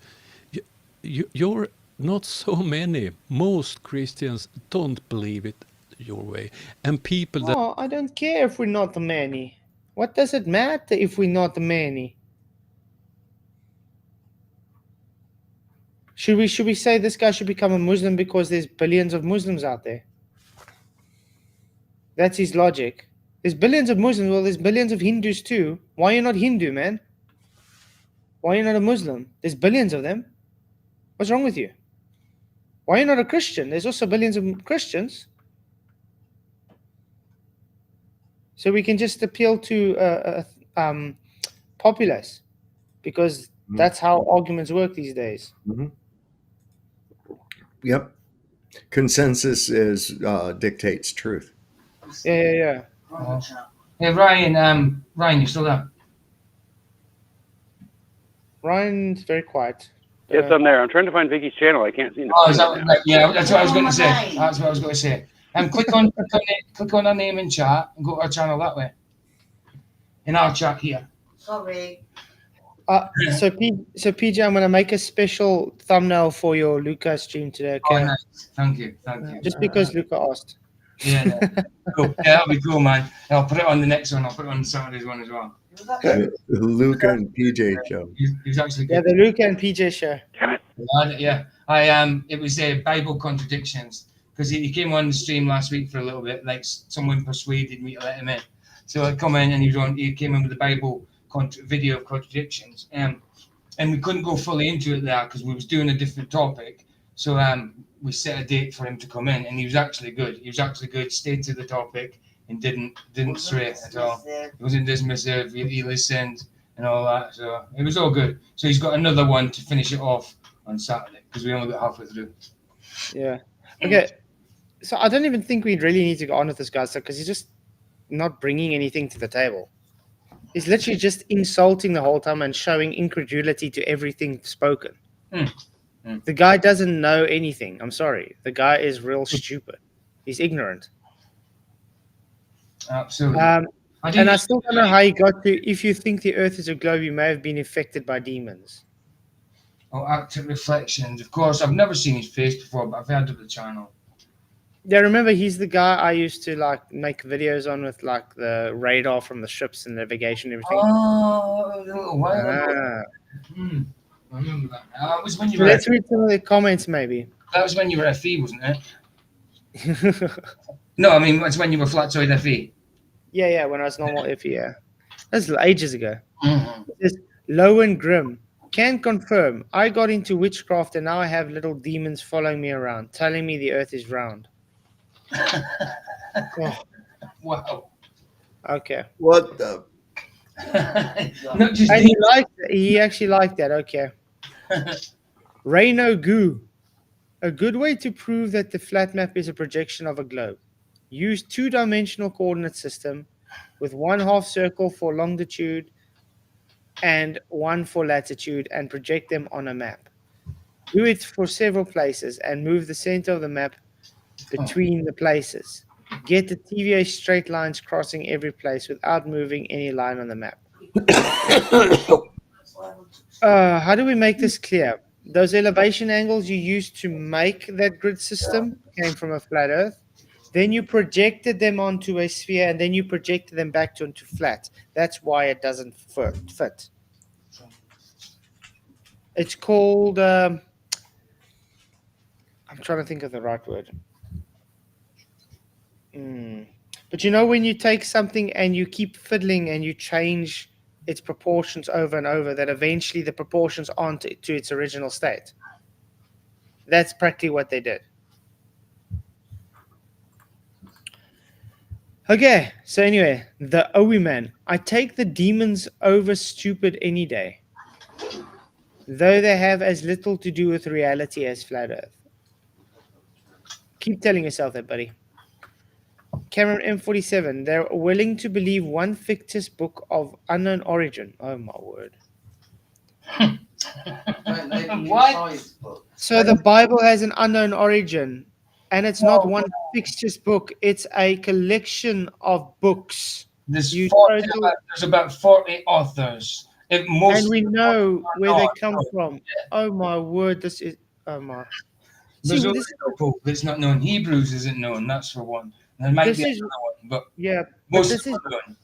you're not so many. Most Christians don't believe it your way, and people that I don't care if we're not the many. What does it matter if we're not many? Should we say this guy should become a Muslim because there's billions of Muslims out there? That's his logic. There's billions of Muslims. Well, there's billions of Hindus too. Why are you not Hindu, man? Why are you not a Muslim? There's billions of them. What's wrong with you? Why are you not a Christian? There's also billions of Christians. So we can just appeal to populace, because that's how arguments work these days. Mm-hmm. Yep. Consensus dictates truth. Yeah. Hey, Ryan. Ryan, you still there? Ryan's very quiet. Yes, I'm there. I'm trying to find Vicky's channel. I can't seem to Oh, find is that it now. right? Yeah, that's what I was going to say. That's what I was going to say. Click on our name in chat and go to our channel that way. In our chat here. Sorry. So PJ, I'm gonna make a special thumbnail for your Luca stream today. Okay. Oh, nice. Thank you. Just because Luca asked. Yeah, cool. Yeah, that'll be cool, man. I'll put it on the next one. I'll put it on Saturday's one as well. Luca and PJ show. He's actually Yeah, good. the Luca and PJ show. Yeah, it was Bible contradictions, because he came on the stream last week for a little bit. Like someone persuaded me to let him in, so I come in and he came in with the Bible video of contradictions, and we couldn't go fully into it there because we was doing a different topic. So we set a date for him to come in, and he was actually good. Stayed to the topic and didn't stray at all. He wasn't dismissive. He listened and all that. So it was all good. So he's got another one to finish it off on Saturday because we only got halfway through. Yeah. Okay. So I don't even think we really need to go on with this guy, because he's just not bringing anything to the table. He's literally just insulting the whole time and showing incredulity to everything spoken. The guy doesn't know anything. I'm sorry. The guy is real stupid. He's ignorant. Absolutely. And I still don't know how he got to, if you think the earth is a globe, you may have been affected by demons. Oh, active reflections. Of course, I've never seen his face before, but I've heard of the channel. Yeah, remember, he's the guy I used to make videos on with the radar from the ships and navigation and everything. Oh, a little while ago. I remember that. That was when you were. Let's read some of the comments, maybe. That was when you were FE, wasn't it? No, I mean it's when you were Flatzoid FE. Yeah, when I was normal FE. Yeah, that's ages ago. It's Low and Grim. Can confirm. I got into witchcraft and now I have little demons following me around, telling me the earth is round. Wow. Okay. What the? Not just And he actually liked that. Okay. Rayno Goo. A good way to prove that the flat map is a projection of a globe. Use two-dimensional coordinate system with 1/2 circle for longitude and 1 for latitude, and project them on a map. Do it for several places and move the center of the map between the places. Get the TVA straight lines crossing every place without moving any line on the map. How do we make this clear? Those elevation angles you used to make that grid system came from a flat earth. Then you projected them onto a sphere, and then you projected them back onto flat. That's why it doesn't fit. It's called... I'm trying to think of the right word. But you know when you take something and you keep fiddling and you change its proportions over and over, that eventually the proportions aren't to its original state. That's practically what they did. Okay, so anyway, the Owie man. I take the demons over stupid any day, though they have as little to do with reality as flat earth. Keep telling yourself that, buddy. Cameron M47, they're willing to believe one fictitious book of unknown origin. Oh my word. What? So the Bible has an unknown origin, and it's not one fictitious book, it's a collection of books. There's about 40 authors. And we know where they come from. Oh my word, this is... Oh my... There's only a book that's not known. Hebrews isn't known, that's for one. There might be another one, but yeah, most this of is them are known.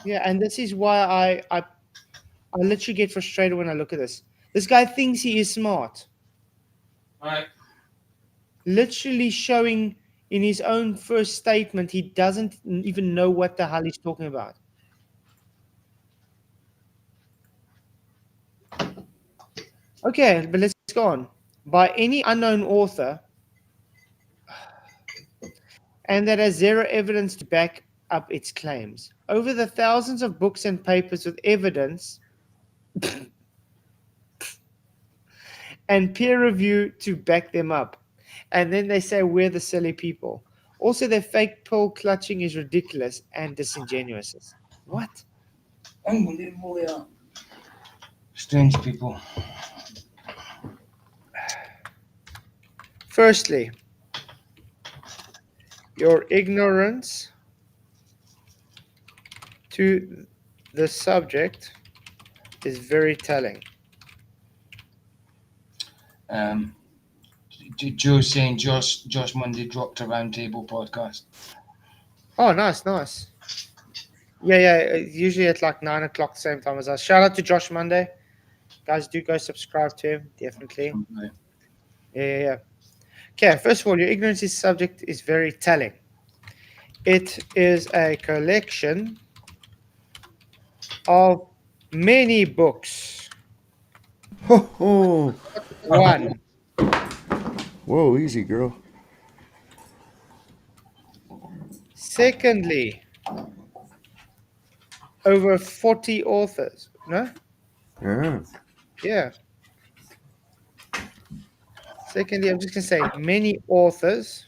Yeah, and this is why I literally get frustrated when I look at this. This guy thinks he is smart. Right. Literally showing in his own first statement he doesn't even know what the hell he's talking about. Okay, but let's go on. By any unknown author, and that has zero evidence to back up its claims. Over the thousands of books and papers with evidence and peer review to back them up. And then they say we're the silly people. Also, their fake pill clutching is ridiculous and disingenuous. What? Unbelievable, yeah. Strange people. Firstly, your ignorance to the subject is very telling. Joe saying Josh Monday dropped a roundtable podcast. Oh, nice. Yeah. Usually at like 9 o'clock, the same time as us. Shout out to Josh Monday. Guys, do go subscribe to him, definitely. Yeah. Okay, first of all, your ignorance is subject is very telling. It is a collection of many books. Oh. One. Whoa, easy, girl. Secondly, over 40 authors. No? Yeah. Yeah. Secondly, I'm just going to say many authors.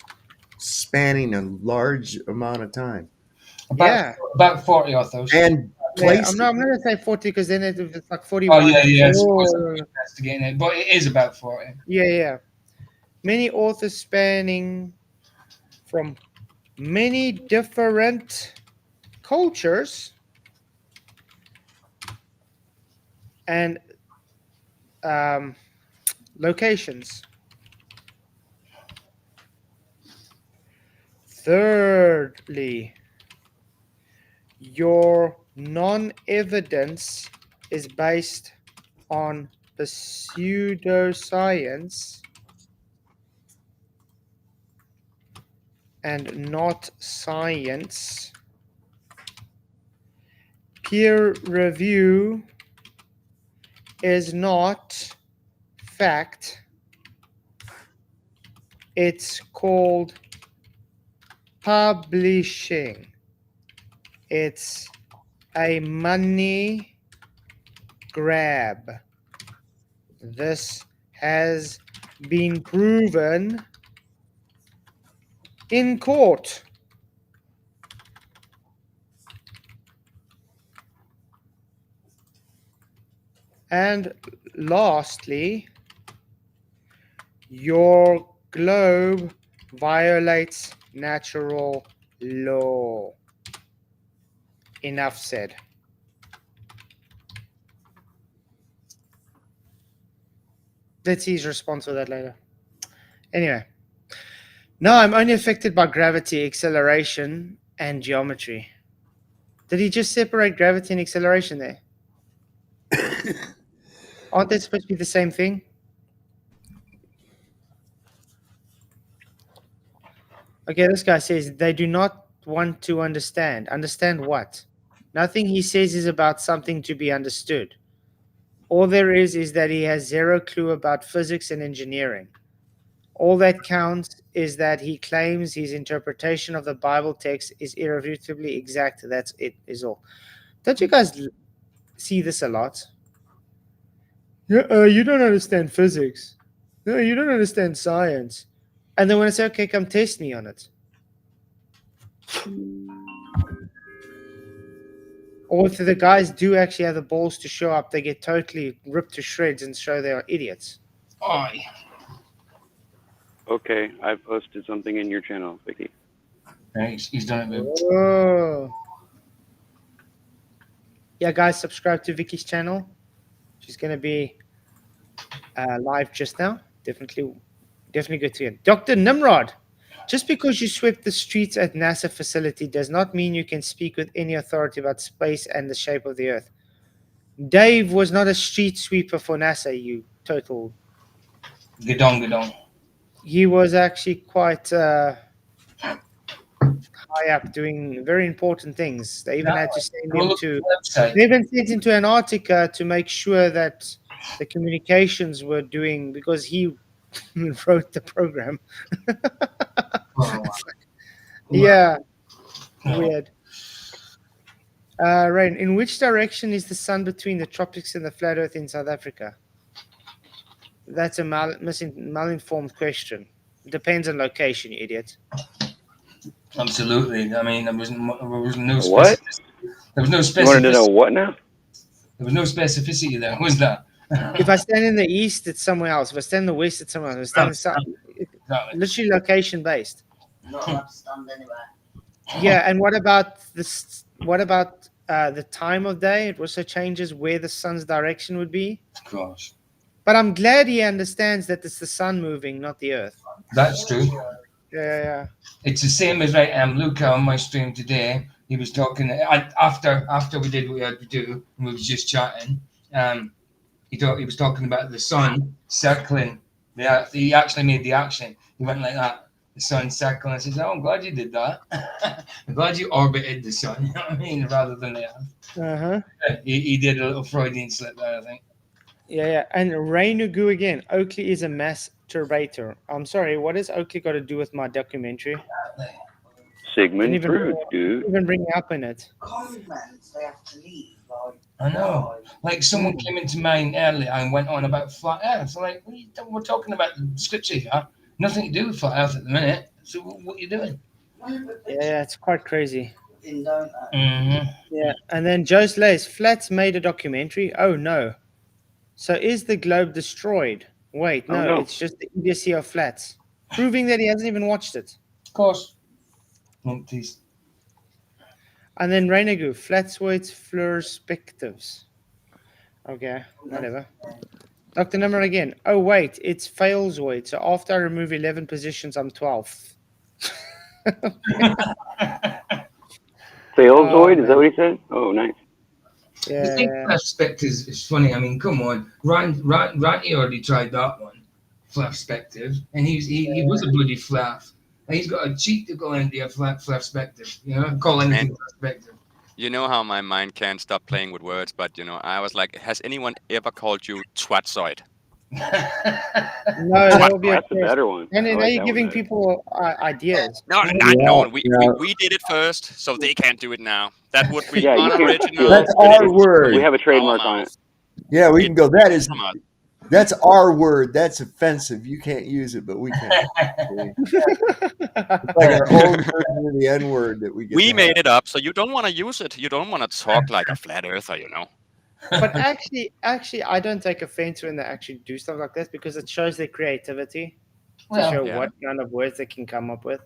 Spanning a large amount of time. About 40 authors. And Yeah, I'm not going to say 40 because then it's like 41. Oh, yeah. Oh. Investigating it, but it is about 40. Yeah. Many authors spanning from many different cultures and locations. Thirdly, your non-evidence is based on the pseudoscience and not science. Peer review is not fact. It's called publishing. It's a money grab. This has been proven in court. And lastly, your globe violates natural law. Enough said. Let's see his response to that later. Anyway. No, I'm only affected by gravity, acceleration, and geometry. Did he just separate gravity and acceleration there? Aren't they supposed to be the same thing? Okay, this guy says they do not want to understand. Understand what? Nothing he says is about something to be understood. All there is that he has zero clue about physics and engineering. All that counts is that he claims his interpretation of the Bible text is irrefutably exact. That's it, is all. Don't you guys see this a lot? Yeah, you don't understand physics. No, you don't understand science. And then when I say, okay, come test me on it. Or if the guys do actually have the balls to show up, they get totally ripped to shreds and show they are idiots. Aye. Okay, I've posted something in your channel, Vicky. Thanks. He's done it. Oh. Yeah, guys, subscribe to Vicky's channel. She's going to be live just now. Definitely good to hear. Dr. Nimrod. Just because you swept the streets at NASA facility does not mean you can speak with any authority about space and the shape of the Earth. Dave was not a street sweeper for NASA, you total. Gadong. He was actually quite high up doing very important things. They even had to send him to. They even sent him to Antarctica to make sure that the communications were doing, because he wrote the program. Yeah, weird. Rain, in which direction is the sun between the tropics and the flat Earth in South Africa? That's a malinformed question. Depends on location, you idiot. Absolutely. I mean, there was no What? There was no specificity. You wanted to know what now? There was no specificity there, was there? If I stand in the east, it's somewhere else. If I stand in the west, it's somewhere else. If I stand in the south, literally location based. Not allowed to stand anywhere. Yeah, and what about this? What about the time of day? It also changes where the sun's direction would be. Of course. But I'm glad he understands that it's the sun moving, not the Earth. That's true. Yeah. It's the same as Luca on my stream today. He was talking after we did what we had to do, and we was just chatting. He was talking about the sun circling. He actually made the action. He went like that. The sun circling. I said, "Oh, I'm glad you did that. I'm glad you orbited the sun." You know what I mean, rather than the Earth. He did a little Freudian slip there, I think. Yeah. And Rainugu again. Oakley is a masturbator. I'm sorry. What has Oakley got to do with my documentary? Sigmund Freud, dude. Even bring me up in it. Comments, they have to leave. I know. Like someone came into mine earlier and went on about flat Earth. So like, we're talking about the scripture here. Nothing to do with flat Earth at the minute. So what are you doing? Yeah, it's quite crazy. Mm-hmm. Yeah, and then Joe Slays, Flats made a documentary. Oh no. So is the globe destroyed? Wait, no, no. It's just the idiocy of Flats. Proving that he hasn't even watched it. Of course. No, please. And then Rainugu, Flatzoid's perspectives. Okay, whatever. Dr. Number again. Oh wait, it's Failzoid. So after I remove 11 positions, I'm 12th. Failzoid, is that what he said? Oh, nice. Yeah. The thing perspective is funny. I mean, come on, Ranty already tried that one, perspective, and he was a bloody flaff. And he's got a cheek to go into a flat perspective, you know, call anything perspective. You know how my mind can't stop playing with words, but I was like, has anyone ever called you Twatzoid? No, that would be That's a better one. And then I like you're that giving one people ideas. No, we did it first, so they can't do it now. That would be Yeah, you can't unoriginal. That's our word. We have a trademark on it. Yeah, we can go. That's our word. That's offensive. You can't use it, but we can. It's like our own version of the N word that we get. We made it up, so you don't want to use it. You don't want to talk like a flat earther, But actually, I don't take offense when they actually do stuff like this, because it shows their creativity to show what kind of words they can come up with.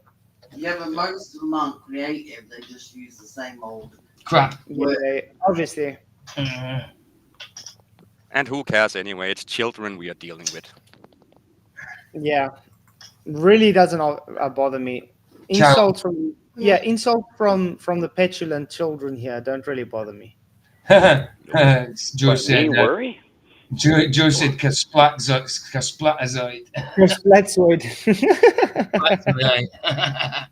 Yeah, but most of them aren't creative. They just use the same old crap. Yeah, obviously. Mm-hmm. And who cares anyway? It's children we are dealing with. Yeah, really doesn't bother me. Insults from the petulant children here don't really bother me. Joe said. Worry? Joe said Kasplatzoid. Flatzoid.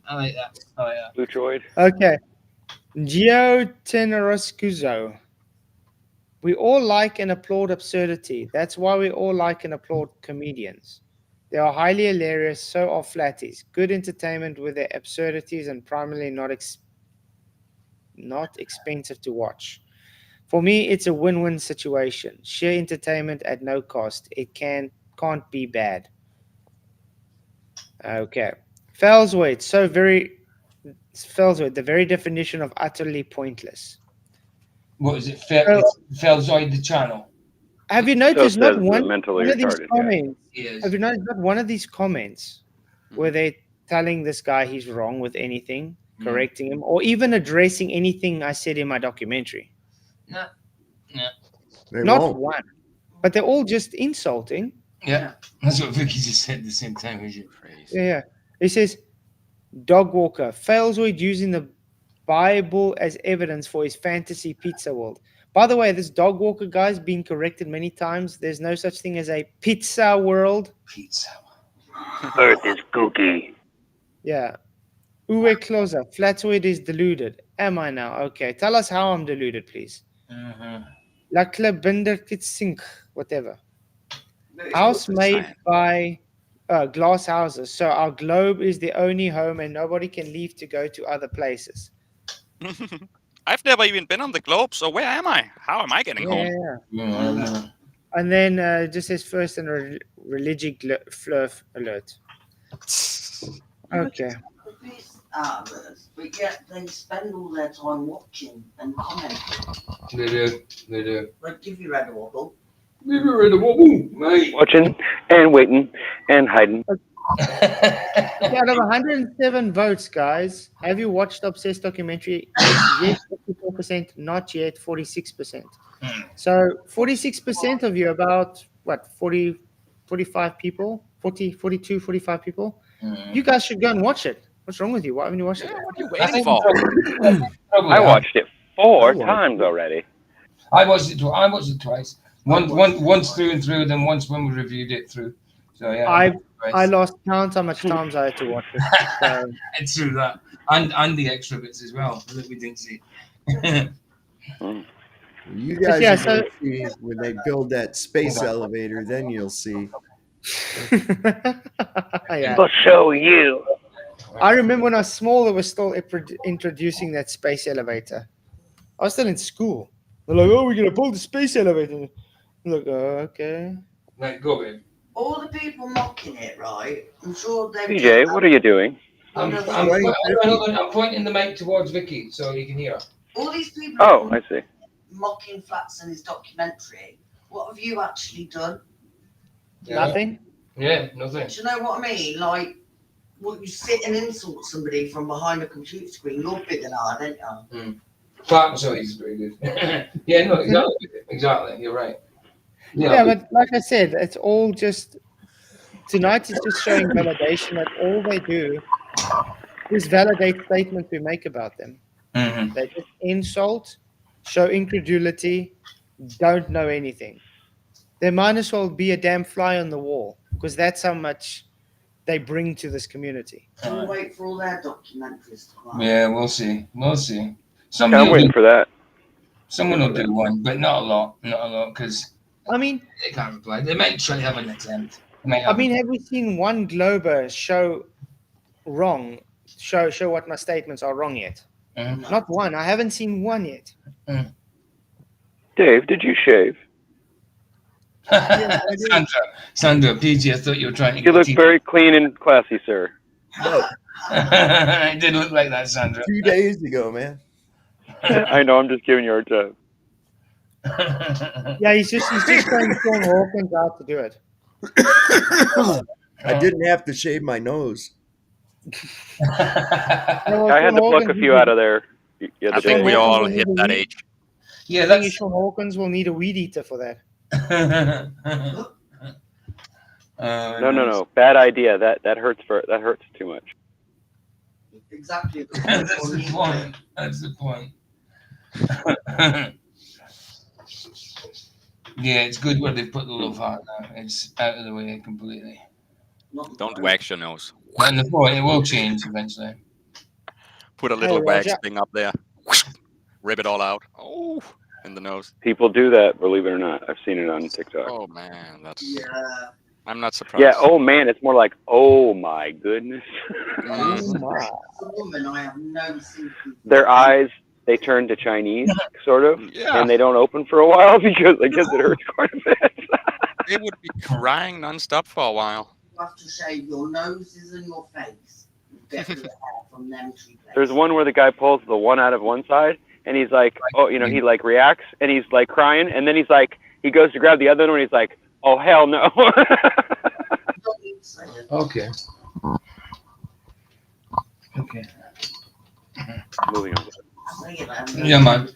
I like that. Flutroid. Okay. Geotenoroscuzo. We all like and applaud absurdity. That's why we all like and applaud comedians. They are highly hilarious, so are flatties. Good entertainment with their absurdities and primarily not expensive to watch. For me, it's a win-win situation. Sheer entertainment at no cost. It can't be bad. Okay. Fellsweight, the very definition of utterly pointless. What is it? Fellzoid the channel. Have you noticed So not says one the mentally of these retarded guy. comments? Have you noticed not one of these comments where they're telling this guy he's wrong with anything, correcting him, or even addressing anything I said in my documentary? No. Not one. But they're all just insulting. Yeah, that's what Vicky just said at the same time. Is it? Yeah. He says, Dog Walker. Flatzoid using the Bible as evidence for his fantasy pizza world. By the way, this Dog Walker guy's been corrected many times. There's no such thing as a pizza world. Pizza. Earth is kooky. Yeah. Uwe Closer. Flatzoid is deluded. Am I now? Okay. Tell us how I'm deluded, please. Lakle Binder Kitsink. Whatever. House made by glass houses. So our globe is the only home and nobody can leave to go to other places. I've never even been on the globe, so where am I? How am I getting home? And then just says first and religious flurf alert. Okay. But yet they spend all their time watching and commenting. They do. They do. Like, give you red wobble. Give you red wobble, mate. Watching and waiting and hiding. Out of 107 votes, guys, have you watched the Obsessed documentary? Yes, 54%, not yet, 46%. So 46% of you, about what, 40, 45 people, 40, 42, 45 people. You guys should go and watch it. What's wrong with you? Why haven't you watched it? What are you waiting for? I watched it 4 times already. I watched it twice. Once through and through, then once when we reviewed it through. So yeah. I lost count how much times I had to watch it. So. It's true that, and the extra bits as well that we didn't see. You guys will see when they build that space elevator, then you'll see. Yeah. I'll show you. I remember when I was small, they were still introducing that space elevator. I was still in school. They're like, "Oh, we're gonna build the space elevator." I'm like, "Oh, okay." Right, go ahead. All the people mocking it, right? I'm sure they. PJ, what are you doing? I'm pointing the mic towards Vicky so you can hear. All these people. Oh, I see. Mocking Flats and his documentary. What have you actually done? Nothing. Yeah, nothing. Do you know what I mean? Like, you sit and insult somebody from behind a computer screen. You're big and hard, aren't you? Flatzoid is very good. Yeah, no, exactly. You're right. Yeah, but like I said, it's all just tonight is just showing validation that all they do is validate statements we make about them. They just insult, show incredulity, don't know anything. They might as well be a damn fly on the wall because that's how much they bring to this community. We'll wait for all their documentaries to come out. Yeah, we'll see. We'll see. I'm waiting for that. Someone will do one, but not a lot. Not a lot, because I mean they can't reply. They might try to have an attempt. I mean, have we seen one Glober show what my statements are wrong yet? Not one. I haven't seen one yet. Dave, did you shave? Sandra, PG, I thought you were trying to. You look very clean and classy, sir. No. It did look like that, Sandra. 2 days ago, man. I know. I'm just giving you a hard time. Yeah, he's just trying Sean Hawkins out to do it. I didn't have to shave my nose. I had to pluck a few out of there. I think we all hit that age. Yeah, that's Sean Hawkins will need a weed eater for that. No. Bad idea. That hurts too much. Exactly. That's the point. That's the point. Yeah, it's good where they put the love heart now. It's out of the way completely. Don't wax your nose. And the point, it will change eventually. Put a little wax thing up there. Rip it all out. Oh, in the nose. People do that, believe it or not. I've seen it on TikTok. Oh man, that's. Yeah. I'm not surprised. Yeah. Oh man, it's more like, oh my goodness. Oh my. Woman, I have no sympathy. Their eyes, they turn to Chinese, sort of, Yeah. and they don't open for a while because I guess it hurts quite a bit. They would be crying nonstop for a while. You have to shave your noses and your face. Get the hair from them two places. There's one where the guy pulls the one out of one side, and he's like, oh, he like reacts, and he's like crying, and then he's like, he goes to grab the other one, and he's like, oh hell no. Okay. Okay. Moving on. Yeah, man.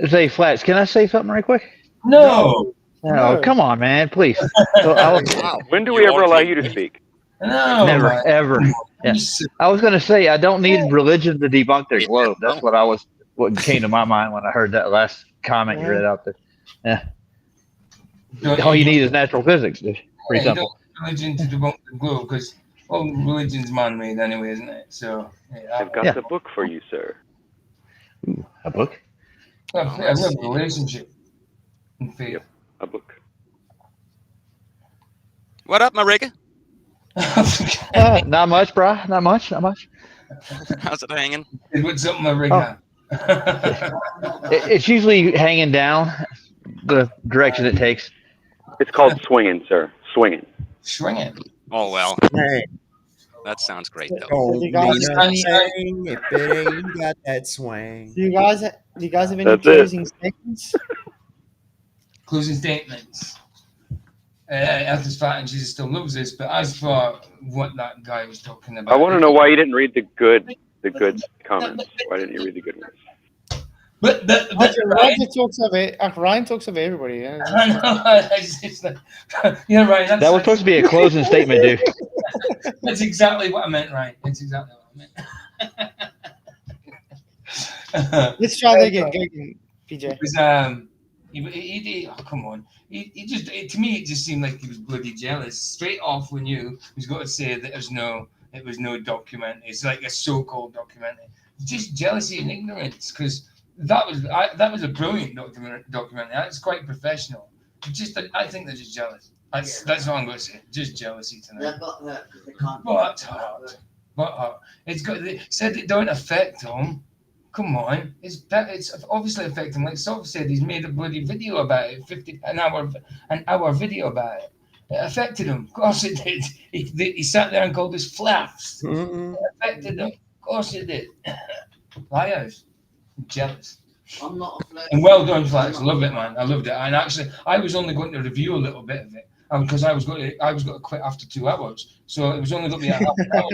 Say, Flats, can I say something right quick? No. No, come on, man, please. So When do we ever allow you to speak? No. Never, ever. Yeah. I was going to say I don't need religion to debunk their globe. That's what came to my mind when I heard that last comment you read out there. Yeah. All you need is natural physics. It's pretty simple. You don't religion to debunk the globe because religion's man-made anyway, isn't it? So I've got the book for you, sir. Ooh, a book? I have a relationship. Yep, a book. What up, Marika? Not much, bro. Not much. How's it hanging? What's up, Marika? It's usually hanging down the direction it takes. It's called swinging, sir. Swinging. Swinging. Oh well. Hey. That sounds great though. Don't you guys mean a thing if it ain't got that swing. Do you guys have any That's it. closing statements? Closing statements. Elvis Fat and Jesus still loves this, but as for what that guy was talking about, I want to know why you didn't read the good comments. Why didn't you read the good ones? But Roger talks of it. Ryan talks of everybody. Yeah, I know. It's like, yeah, Ryan. That was supposed to be a closing statement, dude. That's exactly what I meant, Ryan. That's exactly what I meant. Let's try that again. Go again, PJ. It was, oh, come on. He just, to me, it just seemed like he was bloody jealous. Straight off, we knew he was going to say that it was no documentary. It's like a so-called documentary. Just jealousy and ignorance, because that was a brilliant documentary. That's quite professional. I think they're just jealous. That's what I'm going to say. Just jealousy tonight. But heart. It's got. They said it don't affect him. Come on, it's obviously affecting. Like Soph said, he's made a bloody video about it, an hour video about it. It affected him. Of course it did. He sat there and called us flaps. Mm-hmm. It affected him. Of course it did. Liars. I'm jealous. I'm not a And well done, Flax. I love it, man. I loved it. And actually, I was only going to review a little bit of it because I was going to quit after 2 hours. So it was only going to be a half an hour.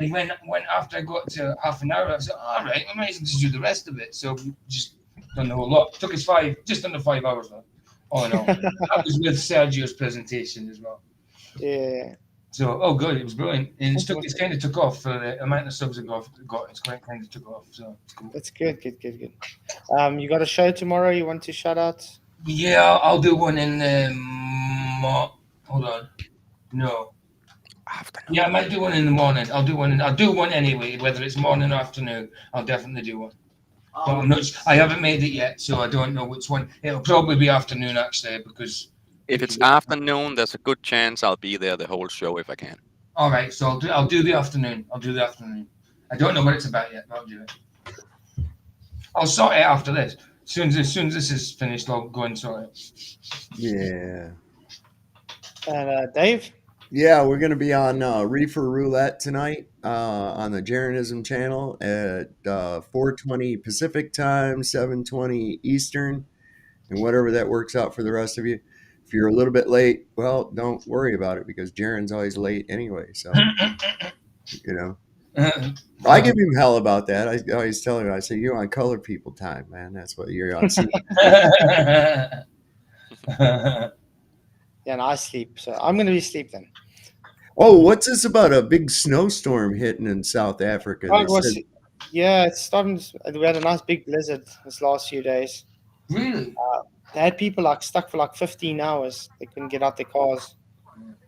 And when after I got to half an hour, I said, all right, I might as well just do the rest of it. So we just done the whole lot. It took us just under 5 hours, though. All in all. That was with Sergio's presentation as well. Yeah. So, good. It was brilliant. And it's kind of took off for the amount of subs it got. It's kind of took off. So it's cool. That's good. You got a show tomorrow you want to shout out? Yeah, I'll do one in hold on. No. Afternoon. Yeah, I might do one in the morning. I'll do one anyway, whether it's morning or afternoon. I'll definitely do one. But I haven't made it yet, so I don't know which one. It'll probably be afternoon actually, because if it's afternoon, there's a good chance I'll be there the whole show if I can. All right, so I'll do the afternoon. I don't know what it's about yet, but I'll do it. I'll sort it after this. As soon as this is finished, I'll go and sort it. Yeah. And Dave? Yeah, we're going to be on Reefer Roulette tonight on the Jeranism channel at 4:20 Pacific time, 7:20 Eastern, and whatever that works out for the rest of you. If you're a little bit late, well, don't worry about it because Jaren's always late anyway. So, I give him hell about that. I always tell him, I say, you're on color people time, man. That's what you're on. Yeah, and I sleep, so I'm going to be asleep then. Oh, what's this about a big snowstorm hitting in South Africa? It's starting. We had a nice big blizzard this last few days. Really? They had people stuck for 15 hours. They couldn't get out their cars.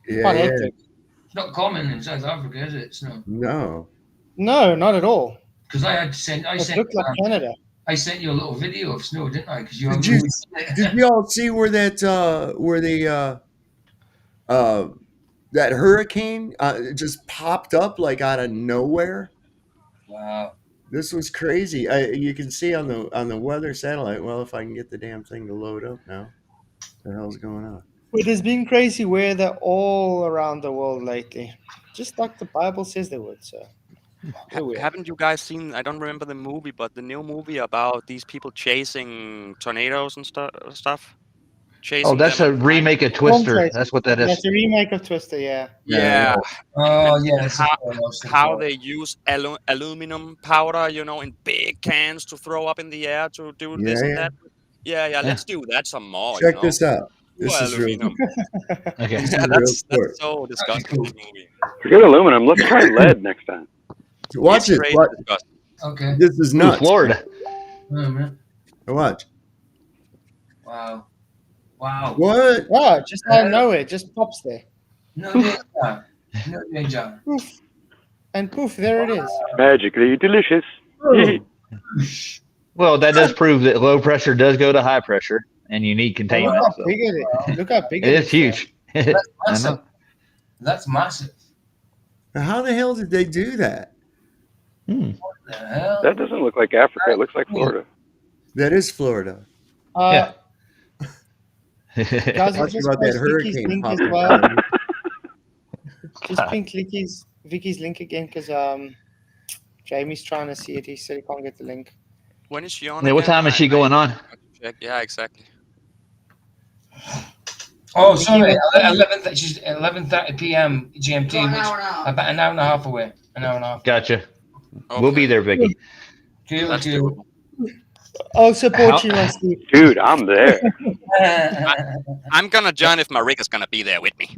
Yeah. It's not common in South Africa, is it? Snow? No, not at all. Because I sent Canada. I sent you a little video of snow, didn't I? Because did you all see where that that hurricane just popped up like out of nowhere? Wow. This was crazy. You can see on the weather satellite. Well, if I can get the damn thing to load up now. What the hell's going on? It has been crazy weather all around the world lately. Just like the Bible says they would. So, haven't you guys seen? I don't remember the movie, but the new movie about these people chasing tornadoes and stuff. Oh, that's a remake of Twister. That's what that is. That's a remake of Twister. Yeah. Yeah. Oh yeah. How they use aluminum powder, in big cans to throw up in the air to do this and that. Yeah. Let's do that some more. Check this out. This Well, is real. aluminum. Okay. This Yeah, is real that's sport. so disgusting. movie. Forget aluminum. Let's try lead next time. Watch it. Straight What? disgusting. Okay. This is Ooh, nuts. Florida. Oh, man. Watch. Wow. Wow. What? Oh, just out of nowhere, it just pops there. No danger. No danger. Poof. And poof, there it is. Magically delicious. Well, that does prove that low pressure does go to high pressure, and you need Look containment. how So. big it is. Look how big It is huge. That's I massive. know. That's massive. How the hell did they do that? What the hell? That doesn't look like Africa. It looks like Florida. That is Florida. Guys, I Talking just about that post Vicky's hurricane link as popping well. down. Just pink Vicky's link again because Jamie's trying to see it. He said he can't get the link. When is she on? Yeah, what again? time is she going on? Check. Yeah, exactly. Oh, sorry. 11:30 p.m. GMT, An which hour and a half. about an hour and a half away. An hour and a half. Gotcha. Okay. We'll be there, Vicky. Cool, That's cool. doable. I'll support How- you, my Steve. Dude, I'm there. I'm gonna join if Marika's gonna be there with me.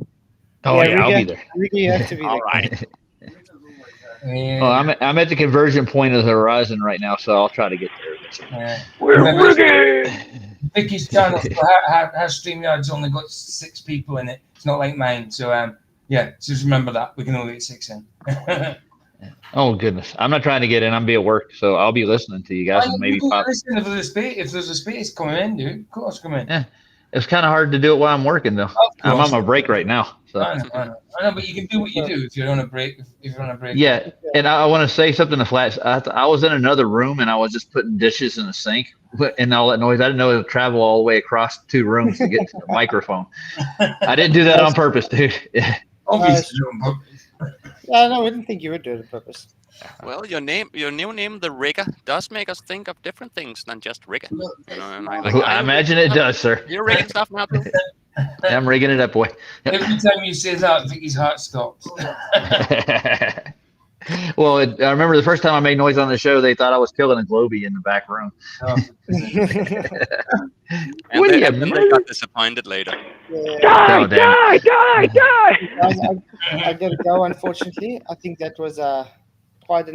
Oh yeah, I'll Riga, be there. Riga, you have to be there. All right. Yeah. Oh, I'm at the conversion point of the horizon right now, so I'll try to get there. Yeah. We're Remember, working. Vicky's channel, her StreamYard's only got 6 people in it. It's not like mine. So yeah, just remember that. We can only get 6 in. Oh goodness, I'm not trying to get in. I'm be at work, so I'll be listening to you guys and maybe pop. Listen, if there's a space coming in, dude, of course come in. Yeah, it's kind of hard to do it while I'm working though. I'm on my break right now, so. I know, but you can do what you do if you're on a break. If you're on a break. Yeah, and I want to say something to Flats. I was in another room and I was just putting dishes in the sink and all that noise. I didn't know it would travel all the way across 2 rooms to get to the microphone. I didn't do that on purpose, dude. Obviously. Yeah, no, we didn't think you would do it on purpose. Well, your new name, the Rigger, does make us think of different things than just Rigger. You know, and I imagine it does, sir. You're rigging stuff now too. I'm rigging it up, boy. Every time you say that, Vicky's heart stops. Well, I remember the first time I made noise on the show, they thought I was killing a Globie in the back room. Oh. And What then, do and you then they mean? got disappointed later. Die, Oh, damn. die. Guys, I gotta go, unfortunately. I think that was quite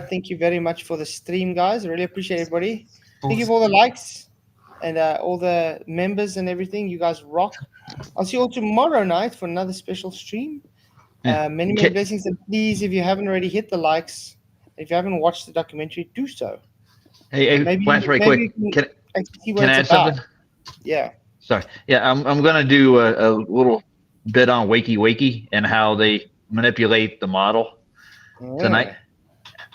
thank you very much for the stream, guys. I really appreciate everybody. Thank you for all the likes and all the members and everything. You guys rock. I'll see you all tomorrow night for another special stream. Many blessings, and please, if you haven't already hit the likes, if you haven't watched the documentary, do so. Hey, Flats, right quick. you Can actually see what I add it's about. something? Yeah. Sorry. Yeah, I'm gonna do a little bit on Wakey Wakey and how they manipulate the model tonight.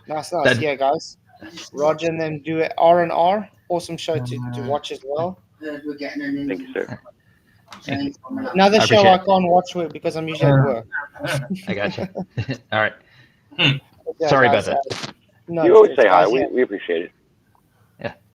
Nice. That- Yeah, guys. Roger and them do it R&R. Awesome show to watch as well. We're getting an Thank you, sir. Another I show appreciate I it. can't watch with because I'm usually at work. I got you. All right. Yeah, Sorry guys, about that. no, You always it's say hi. guys, yeah. We appreciate it.